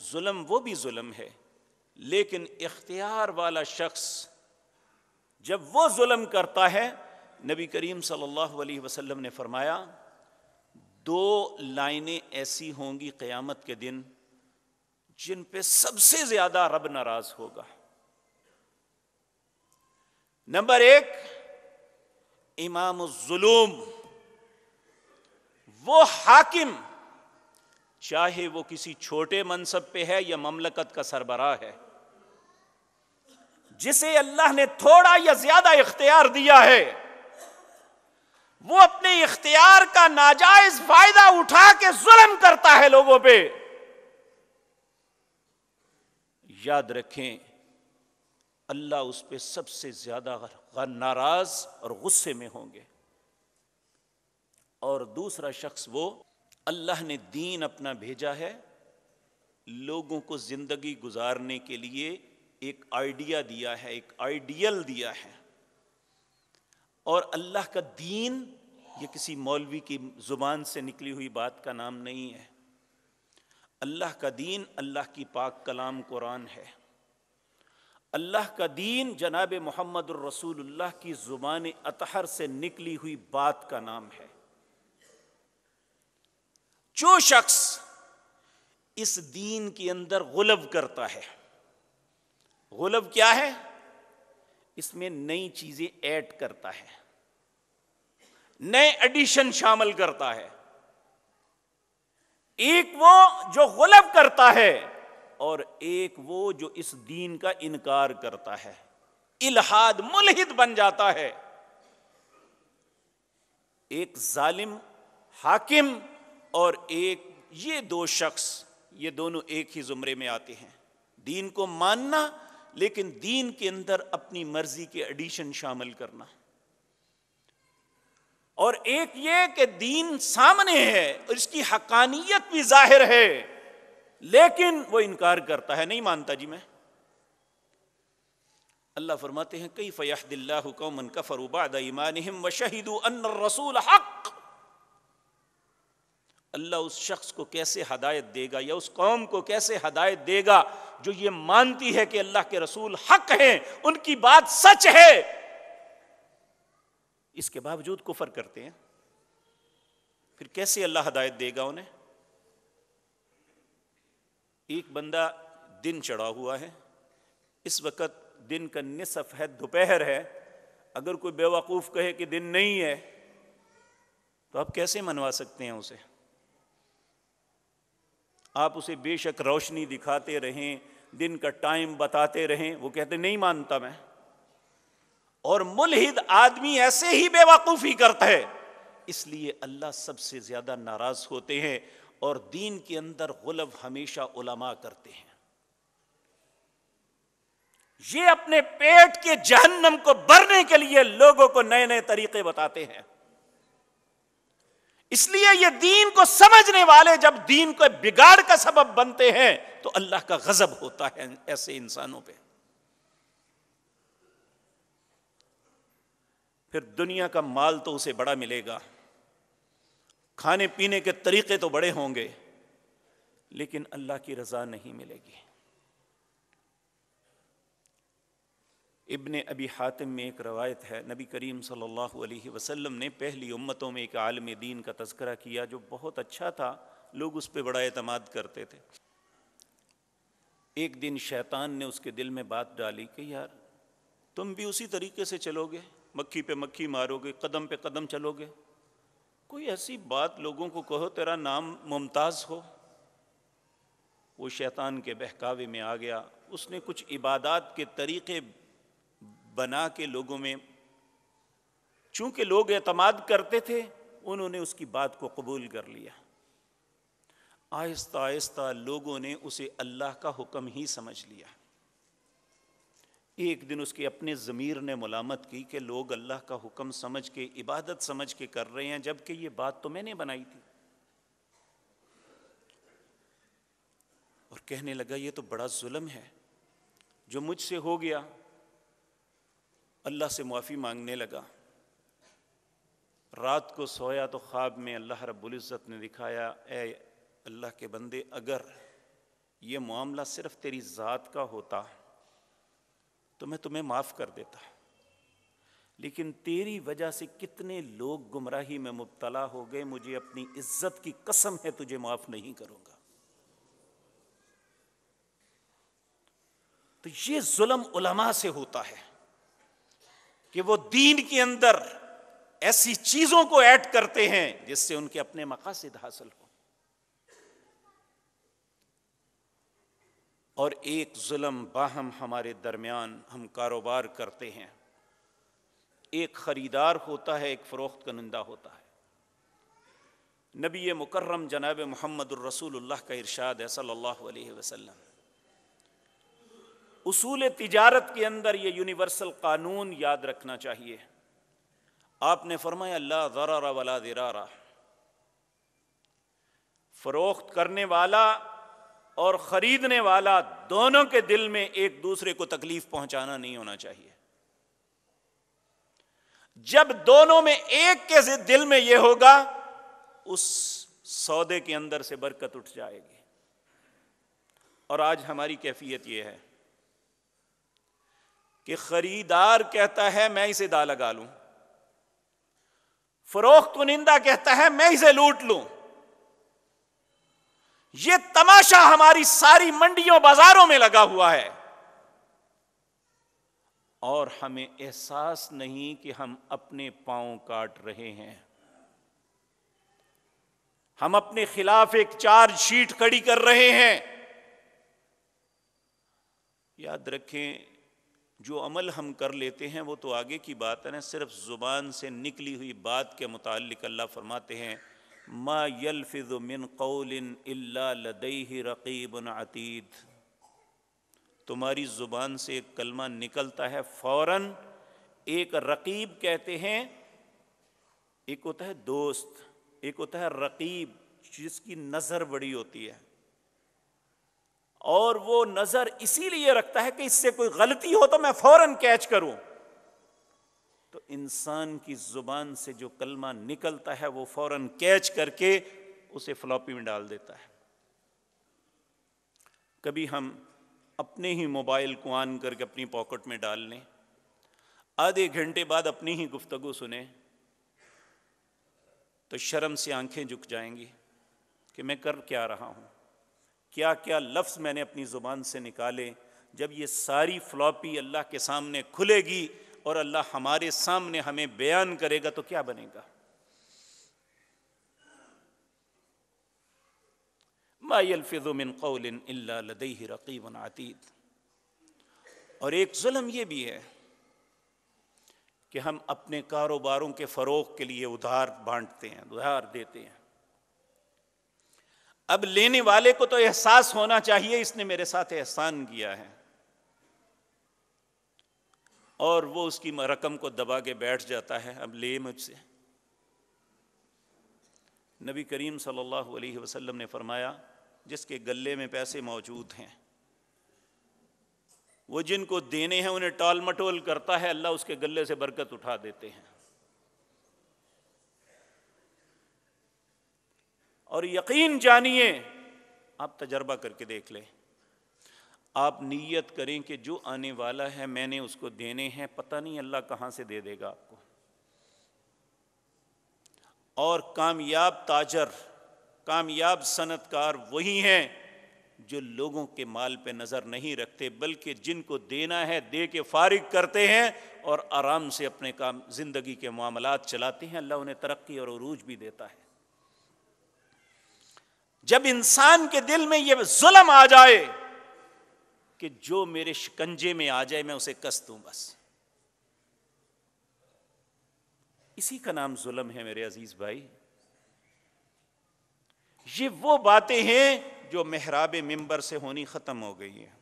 ظلم وہ بھی ظلم ہے، لیکن اختیار والا شخص جب وہ ظلم کرتا ہے، نبی کریم صلی اللہ علیہ وسلم نے فرمایا 2 لائنیں ایسی ہوں گی قیامت کے دن جن پہ سب سے زیادہ رب ناراض ہوگا. نمبر 1، امام الظلوم، وہ حاکم، چاہے وہ کسی چھوٹے منصب پہ ہے یا مملکت کا سربراہ ہے، جسے اللہ نے تھوڑا یا زیادہ اختیار دیا ہے، وہ اپنے اختیار کا ناجائز فائدہ اٹھا کے ظلم کرتا ہے لوگوں پہ. یاد رکھیں اللہ اس پہ سب سے زیادہ ناراض اور غصے میں ہوں گے. اور دوسرا شخص وہ، اللہ نے دین اپنا بھیجا ہے لوگوں کو زندگی گزارنے کے لیے، ایک آئیڈیا دیا ہے، ایک آئیڈیل دیا ہے. اور اللہ کا دین یہ کسی مولوی کی زبان سے نکلی ہوئی بات کا نام نہیں ہے. اللہ کا دین اللہ کی پاک کلام قرآن ہے. اللہ کا دین جناب محمد الرسول اللہ کی زبان اطہر سے نکلی ہوئی بات کا نام ہے. جو شخص اس دین کے اندر غلو کرتا ہے، غلو کیا ہے؟ اس میں نئی چیزیں ایڈ کرتا ہے، نئے ایڈیشن شامل کرتا ہے. ایک وہ جو غلو کرتا ہے اور ایک وہ جو اس دین کا انکار کرتا ہے، الحاد، ملحد بن جاتا ہے. ایک ظالم حاکم اور ایک یہ 2 شخص، یہ دونوں ایک ہی زمرے میں آتے ہیں. دین کو ماننا لیکن دین کے اندر اپنی مرضی کے ایڈیشن شامل کرنا. اور ایک یہ کہ دین سامنے ہے اور اس کی حقانیت بھی ظاہر ہے لیکن وہ انکار کرتا ہے، نہیں مانتا جی میں. اللہ فرماتے ہیں کیف یہدی اللہ قوما کفروا بعد ایمانہم وشہدوا ان الرسول حق. اللہ اس شخص کو کیسے ہدایت دے گا یا اس قوم کو کیسے ہدایت دے گا جو یہ مانتی ہے کہ اللہ کے رسول حق ہیں، ان کی بات سچ ہے، اس کے باوجود کفر کرتے ہیں. پھر کیسے اللہ ہدایت دے گا انہیں؟ ایک بندہ دن چڑھا ہوا ہے، اس وقت دن کا نصف ہے، دوپہر ہے. اگر کوئی بیوقوف کہے کہ دن نہیں ہے تو آپ کیسے منوا سکتے ہیں اسے؟ آپ اسے بے شک روشنی دکھاتے رہیں، دن کا ٹائم بتاتے رہیں، وہ کہتے نہیں مانتا میں۔ اور ملحد آدمی ایسے ہی بے وقوفی کرتا ہے، اس لیے اللہ سب سے زیادہ ناراض ہوتے ہیں، اور دین کے اندر غلو ہمیشہ علماء کرتے ہیں۔ یہ اپنے پیٹ کے جہنم کو بھرنے کے لیے لوگوں کو نئے نئے طریقے بتاتے ہیں۔ اس لیے یہ دین کو سمجھنے والے جب دین کو بگاڑ کا سبب بنتے ہیں تو اللہ کا غضب ہوتا ہے ایسے انسانوں پہ۔ پھر دنیا کا مال تو اسے بڑا ملے گا، کھانے پینے کے طریقے تو بڑے ہوں گے، لیکن اللہ کی رضا نہیں ملے گی۔ ابن ابی حاتم میں ایک روایت ہے، نبی کریم صلی اللہ علیہ وسلم نے پہلی امتوں میں ایک عالم دین کا تذکرہ کیا جو بہت اچھا تھا، لوگ اس پہ بڑا اعتماد کرتے تھے۔ ایک دن شیطان نے اس کے دل میں بات ڈالی کہ یار تم بھی اسی طریقے سے چلو گے، مکھی پہ مکھی مارو گے، قدم پہ قدم چلو گے، کوئی ایسی بات لوگوں کو کہو تیرا نام ممتاز ہو۔ وہ شیطان کے بہکاوے میں آ گیا، اس نے کچھ عبادات کے طریقے بنا کے لوگوں میں، چونکہ لوگ اعتماد کرتے تھے، انہوں نے اس کی بات کو قبول کر لیا۔ آہستہ آہستہ لوگوں نے اسے اللہ کا حکم ہی سمجھ لیا۔ ایک دن اس کے اپنے ضمیر نے ملامت کی کہ لوگ اللہ کا حکم سمجھ کے، عبادت سمجھ کے کر رہے ہیں، جبکہ یہ بات تو میں نے بنائی تھی۔ اور کہنے لگا یہ تو بڑا ظلم ہے جو مجھ سے ہو گیا۔ اللہ سے معافی مانگنے لگا۔ رات کو سویا تو خواب میں اللہ رب العزت نے دکھایا، اے اللہ کے بندے، اگر یہ معاملہ صرف تیری ذات کا ہوتا تو میں تمہیں معاف کر دیتا، لیکن تیری وجہ سے کتنے لوگ گمراہی میں مبتلا ہو گئے، مجھے اپنی عزت کی قسم ہے تجھے معاف نہیں کروں گا۔ تو یہ ظلم علماء سے ہوتا ہے کہ وہ دین کے اندر ایسی چیزوں کو ایڈ کرتے ہیں جس سے ان کے اپنے مقاصد حاصل ہوں۔ اور ایک ظلم باہم ہمارے درمیان ہم کاروبار کرتے ہیں، ایک خریدار ہوتا ہے، ایک فروخت کنندہ ہوتا ہے۔ نبی مکرم جناب محمد الرسول اللہ کا ارشاد ہے صلی اللہ علیہ وسلم، اصول تجارت کے اندر یہ یونیورسل قانون یاد رکھنا چاہیے۔ آپ نے فرمایا لا ضرر ولا ضرار، فروخت کرنے والا اور خریدنے والا دونوں کے دل میں ایک دوسرے کو تکلیف پہنچانا نہیں ہونا چاہیے۔ جب دونوں میں ایک کے دل میں یہ ہوگا، اس سودے کے اندر سے برکت اٹھ جائے گی۔ اور آج ہماری کیفیت یہ ہے کہ خریدار کہتا ہے میں اسے دا لگا لوں، فروخت کنندہ کہتا ہے میں اسے لوٹ لوں۔ یہ تماشا ہماری ساری منڈیوں بازاروں میں لگا ہوا ہے، اور ہمیں احساس نہیں کہ ہم اپنے پاؤں کاٹ رہے ہیں۔ ہم اپنے خلاف ایک چارج شیٹ کھڑی کر رہے ہیں۔ یاد رکھیں جو عمل ہم کر لیتے ہیں وہ تو آگے کی بات ہے نا، صرف زبان سے نکلی ہوئی بات کے متعلق اللہ فرماتے ہیں ما یلفظ من قول الا لدیہ رقیب عتید، تمہاری زبان سے ایک کلمہ نکلتا ہے فوراً ایک رقیب کہتے ہیں، ایک ہوتا ہے دوست، ایک ہوتا ہے رقیب جس کی نظر بڑی ہوتی ہے، اور وہ نظر اسی لیے رکھتا ہے کہ اس سے کوئی غلطی ہو تو میں فوراً کیچ کروں۔ تو انسان کی زبان سے جو کلمہ نکلتا ہے وہ فوراً کیچ کر کے اسے فلاپی میں ڈال دیتا ہے۔ کبھی ہم اپنے ہی موبائل کو آن کر کے اپنی پاکٹ میں ڈال لیں، آدھے گھنٹے بعد اپنی ہی گفتگو سنیں تو شرم سے آنکھیں جھک جائیں گی کہ میں کر کیا رہا ہوں، کیا کیا لفظ میں نے اپنی زبان سے نکالے۔ جب یہ ساری فلاپی اللہ کے سامنے کھلے گی اور اللہ ہمارے سامنے ہمیں بیان کرے گا تو کیا بنے گا؟ ما یلفظ من قول الا لدیہ رقیب عتید۔ اور ایک ظلم یہ بھی ہے کہ ہم اپنے کاروباروں کے فروغ کے لیے ادھار بانٹتے ہیں، ادھار دیتے ہیں۔ اب لینے والے کو تو احساس ہونا چاہیے اس نے میرے ساتھ احسان کیا ہے، اور وہ اس کی رقم کو دبا کے بیٹھ جاتا ہے، اب لے مجھ سے۔ نبی کریم صلی اللہ علیہ وسلم نے فرمایا جس کے گلے میں پیسے موجود ہیں وہ جن کو دینے ہیں انہیں ٹال مٹول کرتا ہے، اللہ اس کے گلے سے برکت اٹھا دیتے ہیں۔ اور یقین جانیے، آپ تجربہ کر کے دیکھ لیں، آپ نیت کریں کہ جو آنے والا ہے میں نے اس کو دینے ہیں، پتہ نہیں اللہ کہاں سے دے دے گا آپ کو۔ اور کامیاب تاجر، کامیاب صنعت کار وہی ہیں جو لوگوں کے مال پہ نظر نہیں رکھتے، بلکہ جن کو دینا ہے دے کے فارغ کرتے ہیں اور آرام سے اپنے کام زندگی کے معاملات چلاتے ہیں، اللہ انہیں ترقی اور عروج بھی دیتا ہے۔ جب انسان کے دل میں یہ ظلم آ جائے کہ جو میرے شکنجے میں آ جائے میں اسے کس دوں، بس اسی کا نام ظلم ہے میرے عزیز بھائی۔ یہ وہ باتیں ہیں جو محراب منبر سے ہونی ختم ہو گئی ہیں۔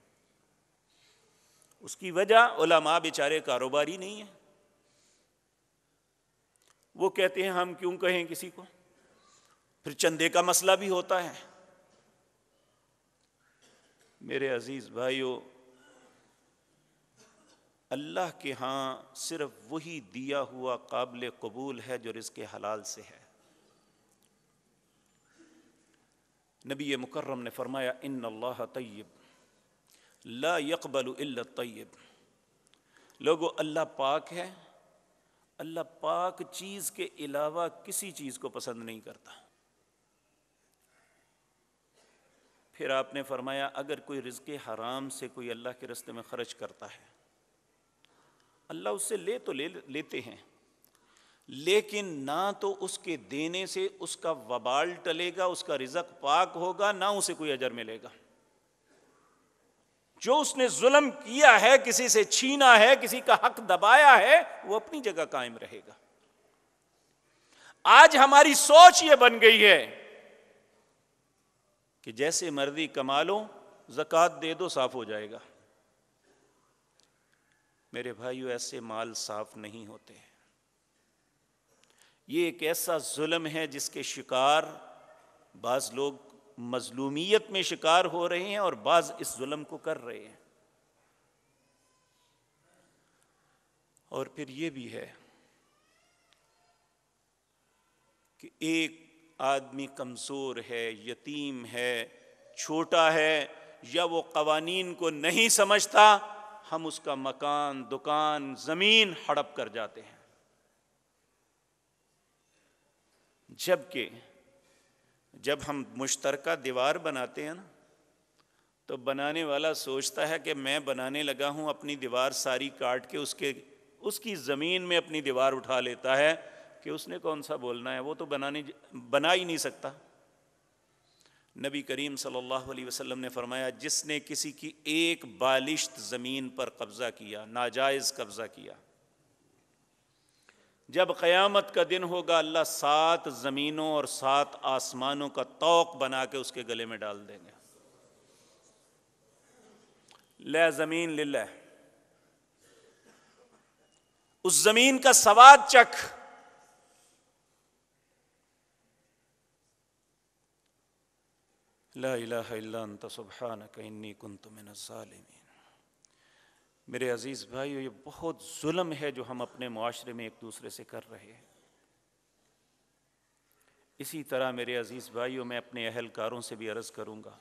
اس کی وجہ علماء بیچارے کاروباری نہیں ہیں، وہ کہتے ہیں ہم کیوں کہیں کسی کو، پھر چندے کا مسئلہ بھی ہوتا ہے۔ میرے عزیز بھائیو، اللہ کے ہاں صرف وہی دیا ہوا قابل قبول ہے جو رزق حلال سے ہے۔ نبی مکرم نے فرمایا ان اللہ طیب لا يقبل الا الطیب۔ لوگو، اللہ پاک ہے، اللہ پاک چیز کے علاوہ کسی چیز کو پسند نہیں کرتا۔ پھر آپ نے فرمایا اگر کوئی رزق حرام سے کوئی اللہ کے راستے میں خرچ کرتا ہے، اللہ اس سے لے تو لیتے ہیں، لیکن نہ تو اس کے دینے سے اس کا وبال ٹلے گا، اس کا رزق پاک ہوگا، نہ اسے کوئی اجر ملے گا۔ جو اس نے ظلم کیا ہے، کسی سے چھینا ہے، کسی کا حق دبایا ہے، وہ اپنی جگہ قائم رہے گا۔ آج ہماری سوچ یہ بن گئی ہے کہ جیسے مرضی کما لو، زکوٰۃ دے دو صاف ہو جائے گا۔ میرے بھائیو، ایسے مال صاف نہیں ہوتے۔ یہ ایک ایسا ظلم ہے جس کے شکار بعض لوگ مظلومیت میں شکار ہو رہے ہیں اور بعض اس ظلم کو کر رہے ہیں۔ اور پھر یہ بھی ہے کہ ایک آدمی کمزور ہے، یتیم ہے، چھوٹا ہے، یا وہ قوانین کو نہیں سمجھتا، ہم اس کا مکان، دکان، زمین ہڑپ کر جاتے ہیں۔ جبکہ جب ہم مشترکہ دیوار بناتے ہیں نا، تو بنانے والا سوچتا ہے کہ میں بنانے لگا ہوں، اپنی دیوار ساری کاٹ کے اس کی زمین میں اپنی دیوار اٹھا لیتا ہے کہ اس نے کون سا بولنا ہے، وہ تو بنا ہی نہیں سکتا۔ نبی کریم صلی اللہ علیہ وسلم نے فرمایا جس نے کسی کی ایک بالشت زمین پر قبضہ کیا، ناجائز قبضہ کیا، جب قیامت کا دن ہوگا اللہ 7 زمینوں اور 7 آسمانوں کا طوق بنا کے اس کے گلے میں ڈال دیں گے۔ لے زمین للہ، اس زمین کا سواد چکھ۔ لا الہ الا انت سبحانک انی کنت من الظالمین۔ میرے عزیز بھائیو، یہ بہت ظلم ہے جو ہم اپنے معاشرے میں ایک دوسرے سے کر رہے ہیں۔ اسی طرح میرے عزیز بھائیو، میں اپنے اہلکاروں سے بھی عرض کروں گا،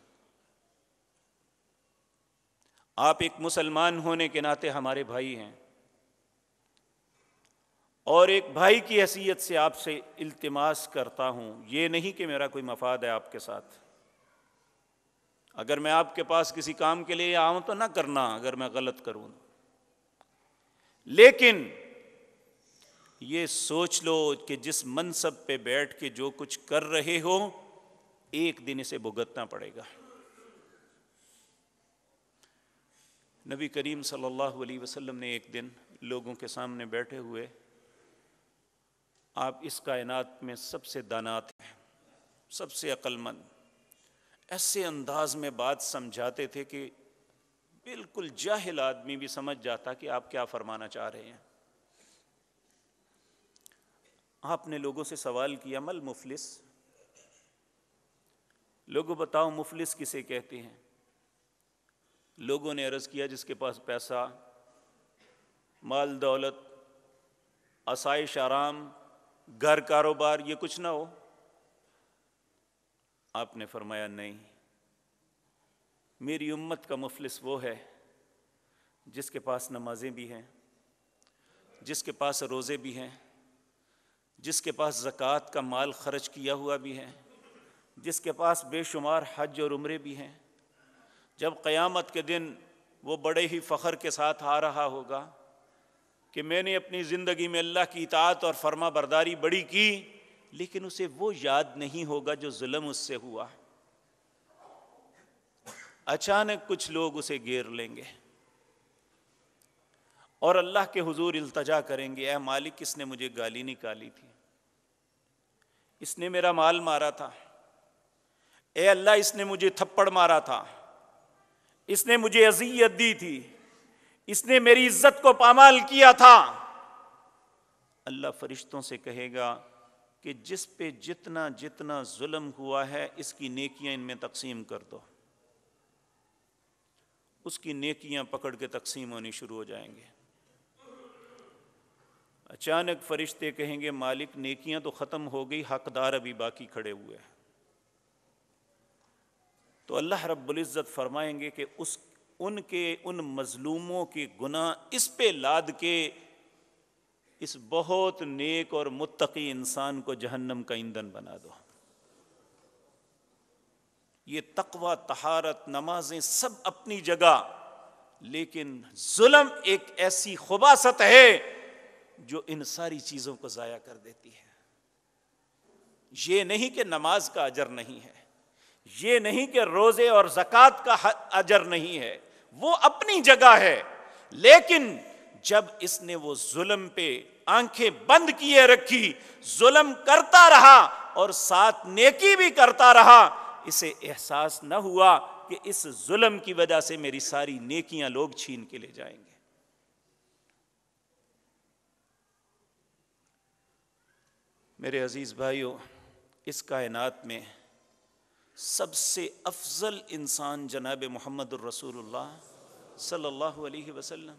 آپ ایک مسلمان ہونے کے ناطے ہمارے بھائی ہیں، اور ایک بھائی کی حیثیت سے آپ سے التماس کرتا ہوں، یہ نہیں کہ میرا کوئی مفاد ہے آپ کے ساتھ، اگر میں آپ کے پاس کسی کام کے لیے آؤں تو نہ کرنا اگر میں غلط کروں، لیکن یہ سوچ لو کہ جس منصب پہ بیٹھ کے جو کچھ کر رہے ہو ایک دن اسے بھگتنا پڑے گا۔ نبی کریم صلی اللہ علیہ وسلم نے ایک دن لوگوں کے سامنے بیٹھے ہوئے، آپ اس کائنات میں سب سے دانا ہیں، سب سے عقل مند، ایسے انداز میں بات سمجھاتے تھے کہ بالکل جاہل آدمی بھی سمجھ جاتا کہ آپ کیا فرمانا چاہ رہے ہیں۔ آپ نے لوگوں سے سوال کیا، مل مفلس، لوگوں بتاؤ مفلس کسے کہتے ہیں؟ لوگوں نے عرض کیا جس کے پاس پیسہ، مال دولت، آسائش آرام، گھر کاروبار، یہ کچھ نہ ہو۔ آپ نے فرمایا نہیں، میری امت کا مفلس وہ ہے جس کے پاس نمازیں بھی ہیں، جس کے پاس روزے بھی ہیں، جس کے پاس زکوٰۃ کا مال خرچ کیا ہوا بھی ہے، جس کے پاس بے شمار حج اور عمرے بھی ہیں۔ جب قیامت کے دن وہ بڑے ہی فخر کے ساتھ آ رہا ہوگا کہ میں نے اپنی زندگی میں اللہ کی اطاعت اور فرما برداری بڑی کی، لیکن اسے وہ یاد نہیں ہوگا جو ظلم اس سے ہوا۔ اچانک کچھ لوگ اسے گھیر لیں گے اور اللہ کے حضور التجا کریں گے، اے مالک، اس نے مجھے گالی نکالی تھی، اس نے میرا مال مارا تھا، اے اللہ اس نے مجھے تھپڑ مارا تھا، اس نے مجھے اذیت دی تھی، اس نے میری عزت کو پامال کیا تھا۔ اللہ فرشتوں سے کہے گا کہ جس پہ جتنا جتنا ظلم ہوا ہے اس کی نیکیاں ان میں تقسیم کر دو۔ اس کی نیکیاں پکڑ کے تقسیم ہونی شروع ہو جائیں گے۔ اچانک فرشتے کہیں گے مالک نیکیاں تو ختم ہو گئی، حقدار ابھی باقی کھڑے ہوئے ہیں۔ تو اللہ رب العزت فرمائیں گے کہ ان مظلوموں کے گناہ اس پہ لاد کے اس بہت نیک اور متقی انسان کو جہنم کا ایندھن بنا دو۔ یہ تقوی، طہارت، نمازیں سب اپنی جگہ، لیکن ظلم ایک ایسی خباثت ہے جو ان ساری چیزوں کو ضائع کر دیتی ہے۔ یہ نہیں کہ نماز کا اجر نہیں ہے، یہ نہیں کہ روزے اور زکوٰۃ کا اجر نہیں ہے، وہ اپنی جگہ ہے، لیکن جب اس نے وہ ظلم پہ آنکھیں بند کیے رکھی، ظلم کرتا رہا اور ساتھ نیکی بھی کرتا رہا، اسے احساس نہ ہوا کہ اس ظلم کی وجہ سے میری ساری نیکیاں لوگ چھین کے لے جائیں گے۔ میرے عزیز بھائیو، اس کائنات میں سب سے افضل انسان جناب محمد الرسول اللہ صلی اللہ علیہ وسلم،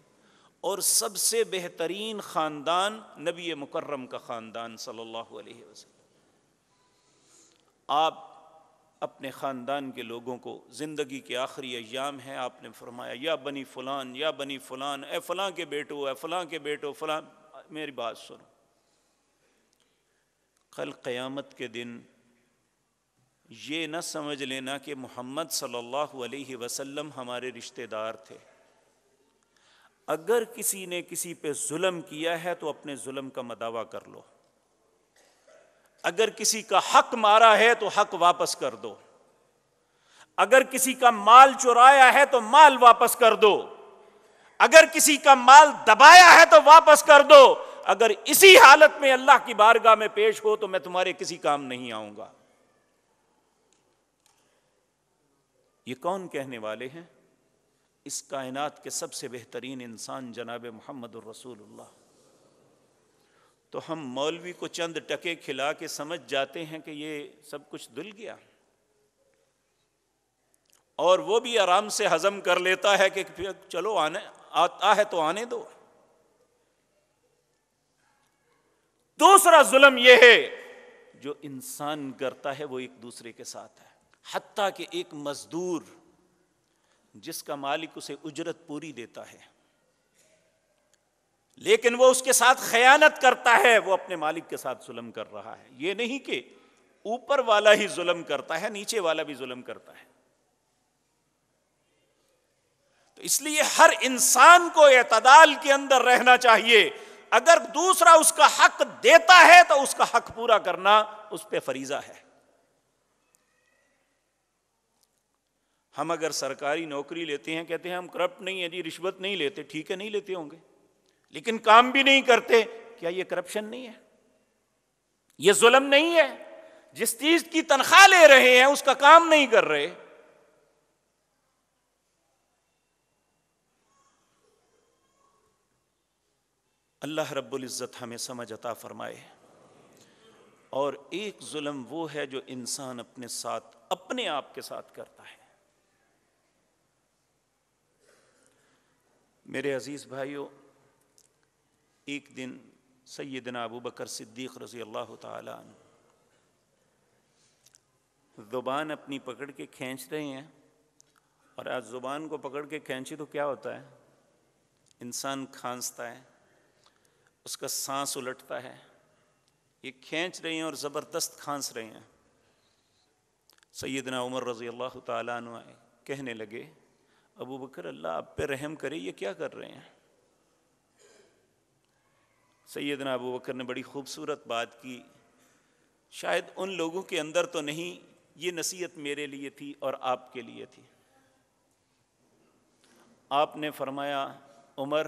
اور سب سے بہترین خاندان نبی مکرم کا خاندان صلی اللہ علیہ وسلم۔ آپ اپنے خاندان کے لوگوں کو، زندگی کے آخری ایام ہیں، آپ نے فرمایا یا بنی فلان، یا بنی فلان، اے فلاں کے بیٹو، اے فلاں کے بیٹو، فلاں، میری بات سنو، کل قیامت کے دن یہ نہ سمجھ لینا کہ محمد صلی اللہ علیہ وسلم ہمارے رشتہ دار تھے۔ اگر کسی نے کسی پہ ظلم کیا ہے تو اپنے ظلم کا مداوع کر لو، اگر کسی کا حق مارا ہے تو حق واپس کر دو، اگر کسی کا مال چرایا ہے تو مال واپس کر دو، اگر کسی کا مال دبایا ہے تو واپس کر دو۔ اگر اسی حالت میں اللہ کی بارگاہ میں پیش ہو تو میں تمہارے کسی کام نہیں آؤں گا۔ یہ کون کہنے والے ہیں؟ اس کائنات کے سب سے بہترین انسان جناب محمد الرسول اللہ۔ تو ہم مولوی کو چند ٹکے کھلا کے سمجھ جاتے ہیں کہ یہ سب کچھ دل گیا، اور وہ بھی آرام سے ہضم کر لیتا ہے کہ چلو آتا ہے تو آنے دو۔ دوسرا ظلم یہ ہے جو انسان کرتا ہے، وہ ایک دوسرے کے ساتھ ہے، حتیٰ کہ ایک مزدور جس کا مالک اسے اجرت پوری دیتا ہے لیکن وہ اس کے ساتھ خیانت کرتا ہے، وہ اپنے مالک کے ساتھ ظلم کر رہا ہے۔ یہ نہیں کہ اوپر والا ہی ظلم کرتا ہے، نیچے والا بھی ظلم کرتا ہے۔ تو اس لیے ہر انسان کو اعتدال کے اندر رہنا چاہیے۔ اگر دوسرا اس کا حق دیتا ہے تو اس کا حق پورا کرنا اس پہ فریضہ ہے۔ ہم اگر سرکاری نوکری لیتے ہیں کہتے ہیں ہم کرپٹ نہیں ہیں جی، رشوت نہیں لیتے، ٹھیک ہے نہیں لیتے ہوں گے، لیکن کام بھی نہیں کرتے، کیا یہ کرپشن نہیں ہے؟ یہ ظلم نہیں ہے؟ جس چیز کی تنخواہ لے رہے ہیں اس کا کام نہیں کر رہے۔ اللہ رب العزت ہمیں سمجھ عطا فرمائے۔ اور ایک ظلم وہ ہے جو انسان اپنے ساتھ، اپنے آپ کے ساتھ کرتا ہے۔ میرے عزیز بھائیو، ایک دن سیدنا ابو بکر صدیق رضی اللہ تعالی عنہ زبان اپنی پکڑ کے کھینچ رہے ہیں، اور آج زبان کو پکڑ کے کھینچی تو کیا ہوتا ہے؟ انسان کھانستا ہے، اس کا سانس الٹتا ہے۔ یہ کھینچ رہے ہیں اور زبردست کھانس رہے ہیں۔ سیدنا عمر رضی اللہ تعالیٰ عنہ آئے، کہنے لگے ابو بکر اللہ آپ پہ رحم کرے، یہ کیا کر رہے ہیں؟ سیدنا ابو بکر نے بڑی خوبصورت بات کی، شاید ان لوگوں کے اندر تو نہیں، یہ نصیحت میرے لیے تھی اور آپ کے لیے تھی۔ آپ نے فرمایا عمر،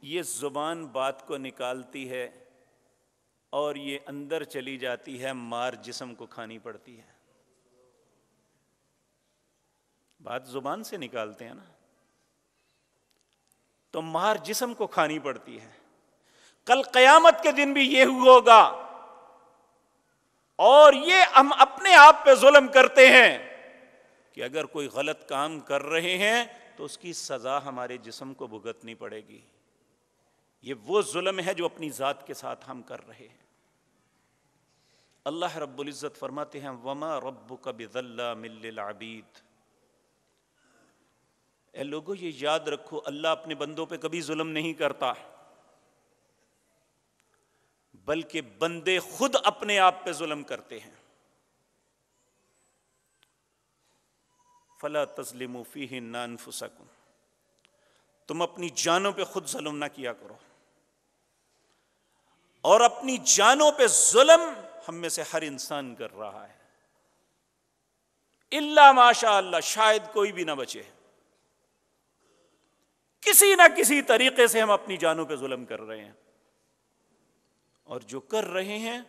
یہ زبان بات کو نکالتی ہے اور یہ اندر چلی جاتی ہے، مار جسم کو کھانی پڑتی ہے۔ بات زبان سے نکالتے ہیں نا تو مار جسم کو کھانی پڑتی ہے۔ کل قیامت کے دن بھی یہ ہوگا، اور یہ ہم اپنے آپ پہ ظلم کرتے ہیں کہ اگر کوئی غلط کام کر رہے ہیں تو اس کی سزا ہمارے جسم کو بھگتنی پڑے گی۔ یہ وہ ظلم ہے جو اپنی ذات کے ساتھ ہم کر رہے ہیں۔ اللہ رب العزت فرماتے ہیں وَمَا رَبُّكَ بِظَلَّامٍ لِّلْعَبِيدِ۔ اے لوگو یہ یاد رکھو، اللہ اپنے بندوں پہ کبھی ظلم نہیں کرتا، بلکہ بندے خود اپنے آپ پہ ظلم کرتے ہیں۔ فَلَا تَظْلِمُوا فِيهِنَّ أَنفُسَكُمْ، تم اپنی جانوں پہ خود ظلم نہ کیا کرو۔ اور اپنی جانوں پہ ظلم ہم میں سے ہر انسان کر رہا ہے، الا ماشاء اللہ، شاید کوئی بھی نہ بچے۔ کسی نہ کسی طریقے سے ہم اپنی جانوں پہ ظلم کر رہے ہیں، اور جو کر رہے ہیں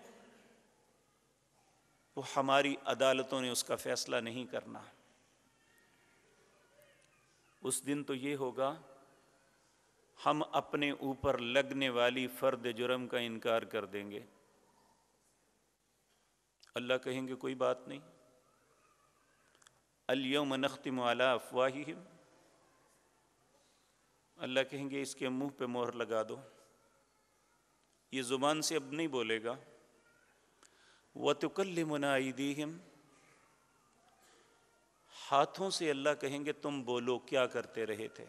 وہ ہماری عدالتوں نے اس کا فیصلہ نہیں کرنا۔ اس دن تو یہ ہوگا ہم اپنے اوپر لگنے والی فرد جرم کا انکار کر دیں گے۔ اللہ کہیں گے کوئی بات نہیں، الیوم نختم علی افواہہم، اللہ کہیں گے اس کے منہ پہ مہر لگا دو، یہ زبان سے اب نہیں بولے گا۔ وَتُكَلِّمُنَا أَيْدِيهِمْ، ہاتھوں سے اللہ کہیں گے تم بولو کیا کرتے رہے تھے،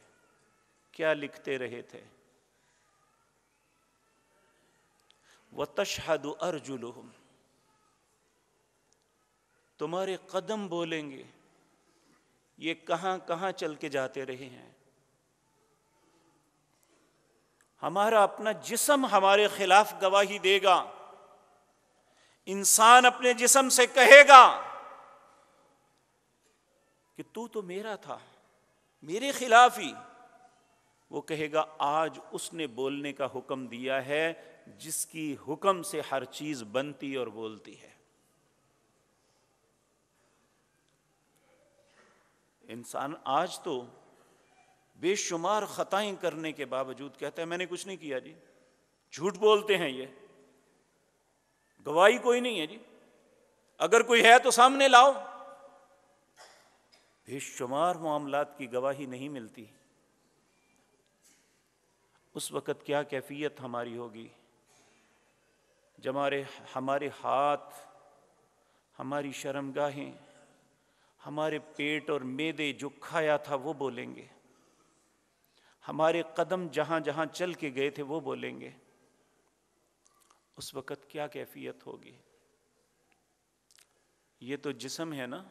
کیا لکھتے رہے تھے۔ وَتَشْهَدُ أَرْجُلُهُمْ، تمہارے قدم بولیں گے یہ کہاں کہاں چل کے جاتے رہے ہیں۔ ہمارا اپنا جسم ہمارے خلاف گواہی دے گا۔ انسان اپنے جسم سے کہے گا کہ تو میرا تھا، میرے خلاف ہی۔ وہ کہے گا آج اس نے بولنے کا حکم دیا ہے جس کی حکم سے ہر چیز بنتی اور بولتی ہے۔ انسان آج تو بے شمار خطائیں کرنے کے باوجود کہتا ہے میں نے کچھ نہیں کیا جی، جھوٹ بولتے ہیں، یہ گواہی کوئی نہیں ہے جی، اگر کوئی ہے تو سامنے لاؤ۔ بے شمار معاملات کی گواہی نہیں ملتی۔ اس وقت کیا کیفیت ہماری ہوگی جب ہمارے ہاتھ، ہماری شرمگاہیں، ہمارے پیٹ اور معدے جو کھایا تھا وہ بولیں گے، ہمارے قدم جہاں جہاں چل کے گئے تھے وہ بولیں گے۔ اس وقت کیا کیفیت ہوگی؟ یہ تو جسم ہے نا،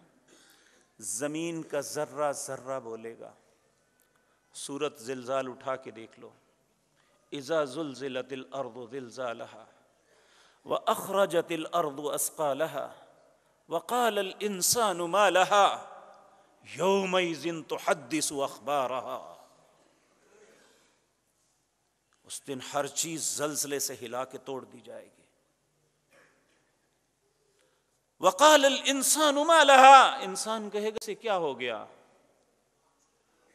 زمین کا ذرہ ذرہ بولے گا۔ سورۃ زلزال اٹھا کے دیکھ لو، اذا زلزلت الارض زلزالها واخرجت الارض اثقالها وقال الانسان ما لها یومئذ تحدث اخبارہا، اس دن ہر چیز زلزلے سے ہلا کے توڑ دی جائے گی۔ وقال الانسان ما لہا، انسان کہے گا اسے کیا ہو گیا،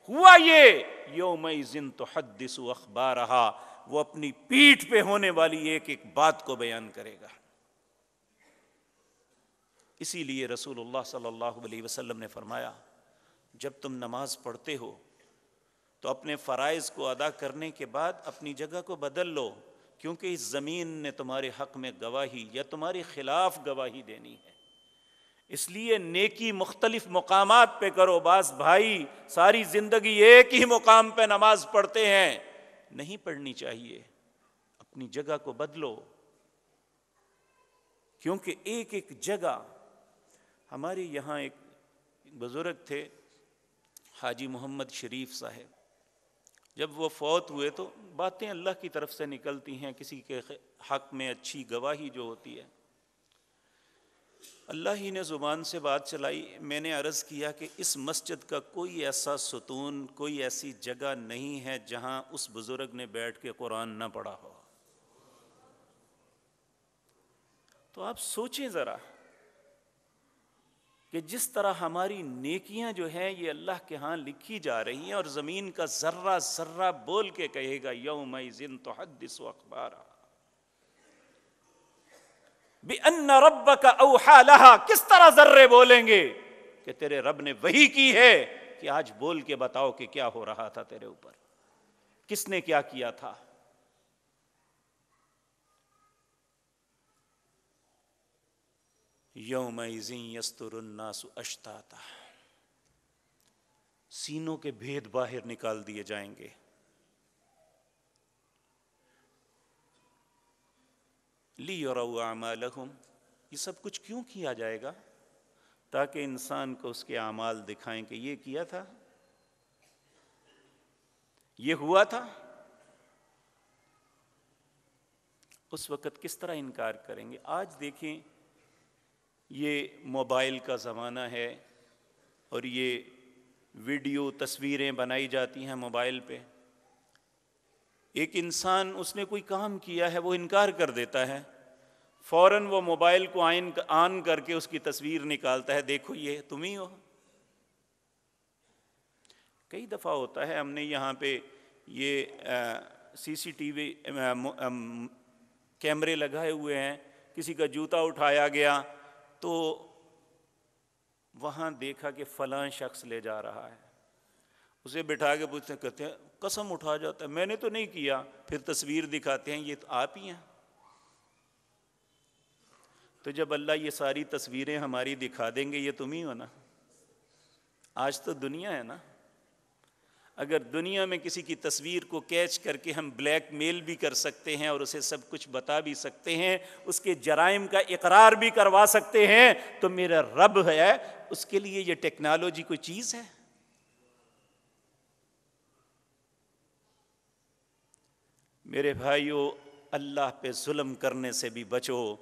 ہوا یہ یومئذ تحدث اخبارہا، وہ اپنی پیٹھ پہ ہونے والی ایک ایک بات کو بیان کرے گا۔ اسی لیے رسول اللہ صلی اللہ علیہ وسلم نے فرمایا جب تم نماز پڑھتے ہو تو اپنے فرائض کو ادا کرنے کے بعد اپنی جگہ کو بدل لو، کیونکہ اس زمین نے تمہارے حق میں گواہی یا تمہارے خلاف گواہی دینی ہے۔ اس لیے نیکی مختلف مقامات پہ کرو۔ بعض بھائی ساری زندگی ایک ہی مقام پہ نماز پڑھتے ہیں، نہیں پڑھنی چاہیے، اپنی جگہ کو بدلو، کیونکہ ایک ایک جگہ۔ ہمارے یہاں ایک بزرگ تھے حاجی محمد شریف صاحب، جب وہ فوت ہوئے تو باتیں اللہ کی طرف سے نکلتی ہیں، کسی کے حق میں اچھی گواہی جو ہوتی ہے، اللہ ہی نے زبان سے بات چلائی۔ میں نے عرض کیا کہ اس مسجد کا کوئی ایسا ستون، کوئی ایسی جگہ نہیں ہے جہاں اس بزرگ نے بیٹھ کے قرآن نہ پڑھا ہو۔ تو آپ سوچیں ذرا کہ جس طرح ہماری نیکیاں جو ہیں یہ اللہ کے ہاں لکھی جا رہی ہیں، اور زمین کا ذرہ ذرہ بول کے کہے گا یومئذ تحدث اخبارہا بِأَنَّ رَبَّكَ أَوْحَىٰ لَهَا، کس طرح ذرے بولیں گے کہ تیرے رب نے وحی کی ہے کہ آج بول کے بتاؤ کہ کیا ہو رہا تھا تیرے اوپر، کس نے کیا کیا تھا۔ یومئذ یصدر الناس اشتاتا، سینوں کے بھید باہر نکال دیے جائیں گے۔ لیروا اعمالہم، یہ سب کچھ کیوں کیا جائے گا؟ تاکہ انسان کو اس کے اعمال دکھائیں کہ یہ کیا تھا، یہ ہوا تھا۔ اس وقت کس طرح انکار کریں گے؟ آج دیکھیں یہ موبائل کا زمانہ ہے، اور یہ ویڈیو تصویریں بنائی جاتی ہیں موبائل پہ۔ ایک انسان اس نے کوئی کام کیا ہے، وہ انکار کر دیتا ہے، فوراً وہ موبائل کو آن کر کے اس کی تصویر نکالتا ہے، دیکھو یہ تم ہی ہو۔ کئی دفعہ ہوتا ہے، ہم نے یہاں پہ یہ سی سی ٹی وی کیمرے لگائے ہوئے ہیں، کسی کا جوتا اٹھایا گیا تو وہاں دیکھا کہ فلاں شخص لے جا رہا ہے، اسے بٹھا کے پوچھتے ہیں، کہتے ہیں قسم اٹھا جاتا ہے میں نے تو نہیں کیا، پھر تصویر دکھاتے ہیں یہ تو آپ ہی ہیں۔ تو جب اللہ یہ ساری تصویریں ہماری دکھا دیں گے یہ تم ہی ہو نا۔ آج تو دنیا ہے نا، اگر دنیا میں کسی کی تصویر کو کیچ کر کے ہم بلیک میل بھی کر سکتے ہیں اور اسے سب کچھ بتا بھی سکتے ہیں، اس کے جرائم کا اقرار بھی کروا سکتے ہیں، تو میرا رب ہے، اس کے لیے یہ ٹیکنالوجی کوئی چیز ہے؟ میرے بھائیو، اللہ پہ ظلم کرنے سے بھی بچو،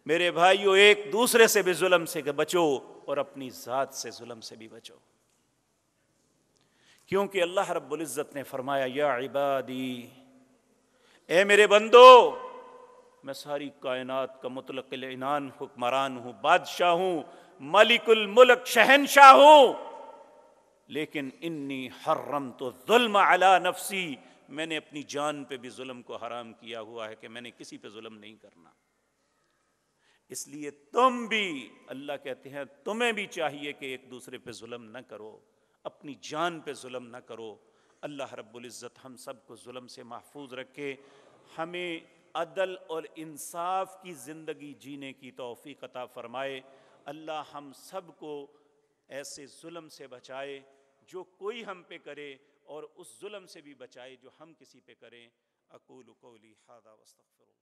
میرے بھائیو ایک دوسرے سے بھی ظلم سے بچو، اور اپنی ذات سے ظلم سے بھی بچو، کیونکہ اللہ رب العزت نے فرمایا یا عبادی، اے میرے بندو، میں ساری کائنات کا مطلق العنان حکمران ہوں، بادشاہ ہوں، ملک الملک شہنشاہ ہوں، لیکن انی حرمت الظلم علی نفسی، میں نے اپنی جان پہ بھی ظلم کو حرام کیا ہوا ہے کہ میں نے کسی پہ ظلم نہیں کرنا۔ اس لیے تم بھی، اللہ کہتے ہیں تمہیں بھی چاہیے کہ ایک دوسرے پہ ظلم نہ کرو، اپنی جان پہ ظلم نہ کرو۔ اللہ رب العزت ہم سب کو ظلم سے محفوظ رکھے، ہمیں عدل اور انصاف کی زندگی جینے کی توفیق عطا فرمائے۔ اللہ ہم سب کو ایسے ظلم سے بچائے جو کوئی ہم پہ کرے، اور اس ظلم سے بھی بچائے جو ہم کسی پہ کریں۔ اقول قولی ھذا واستغفر اللہ۔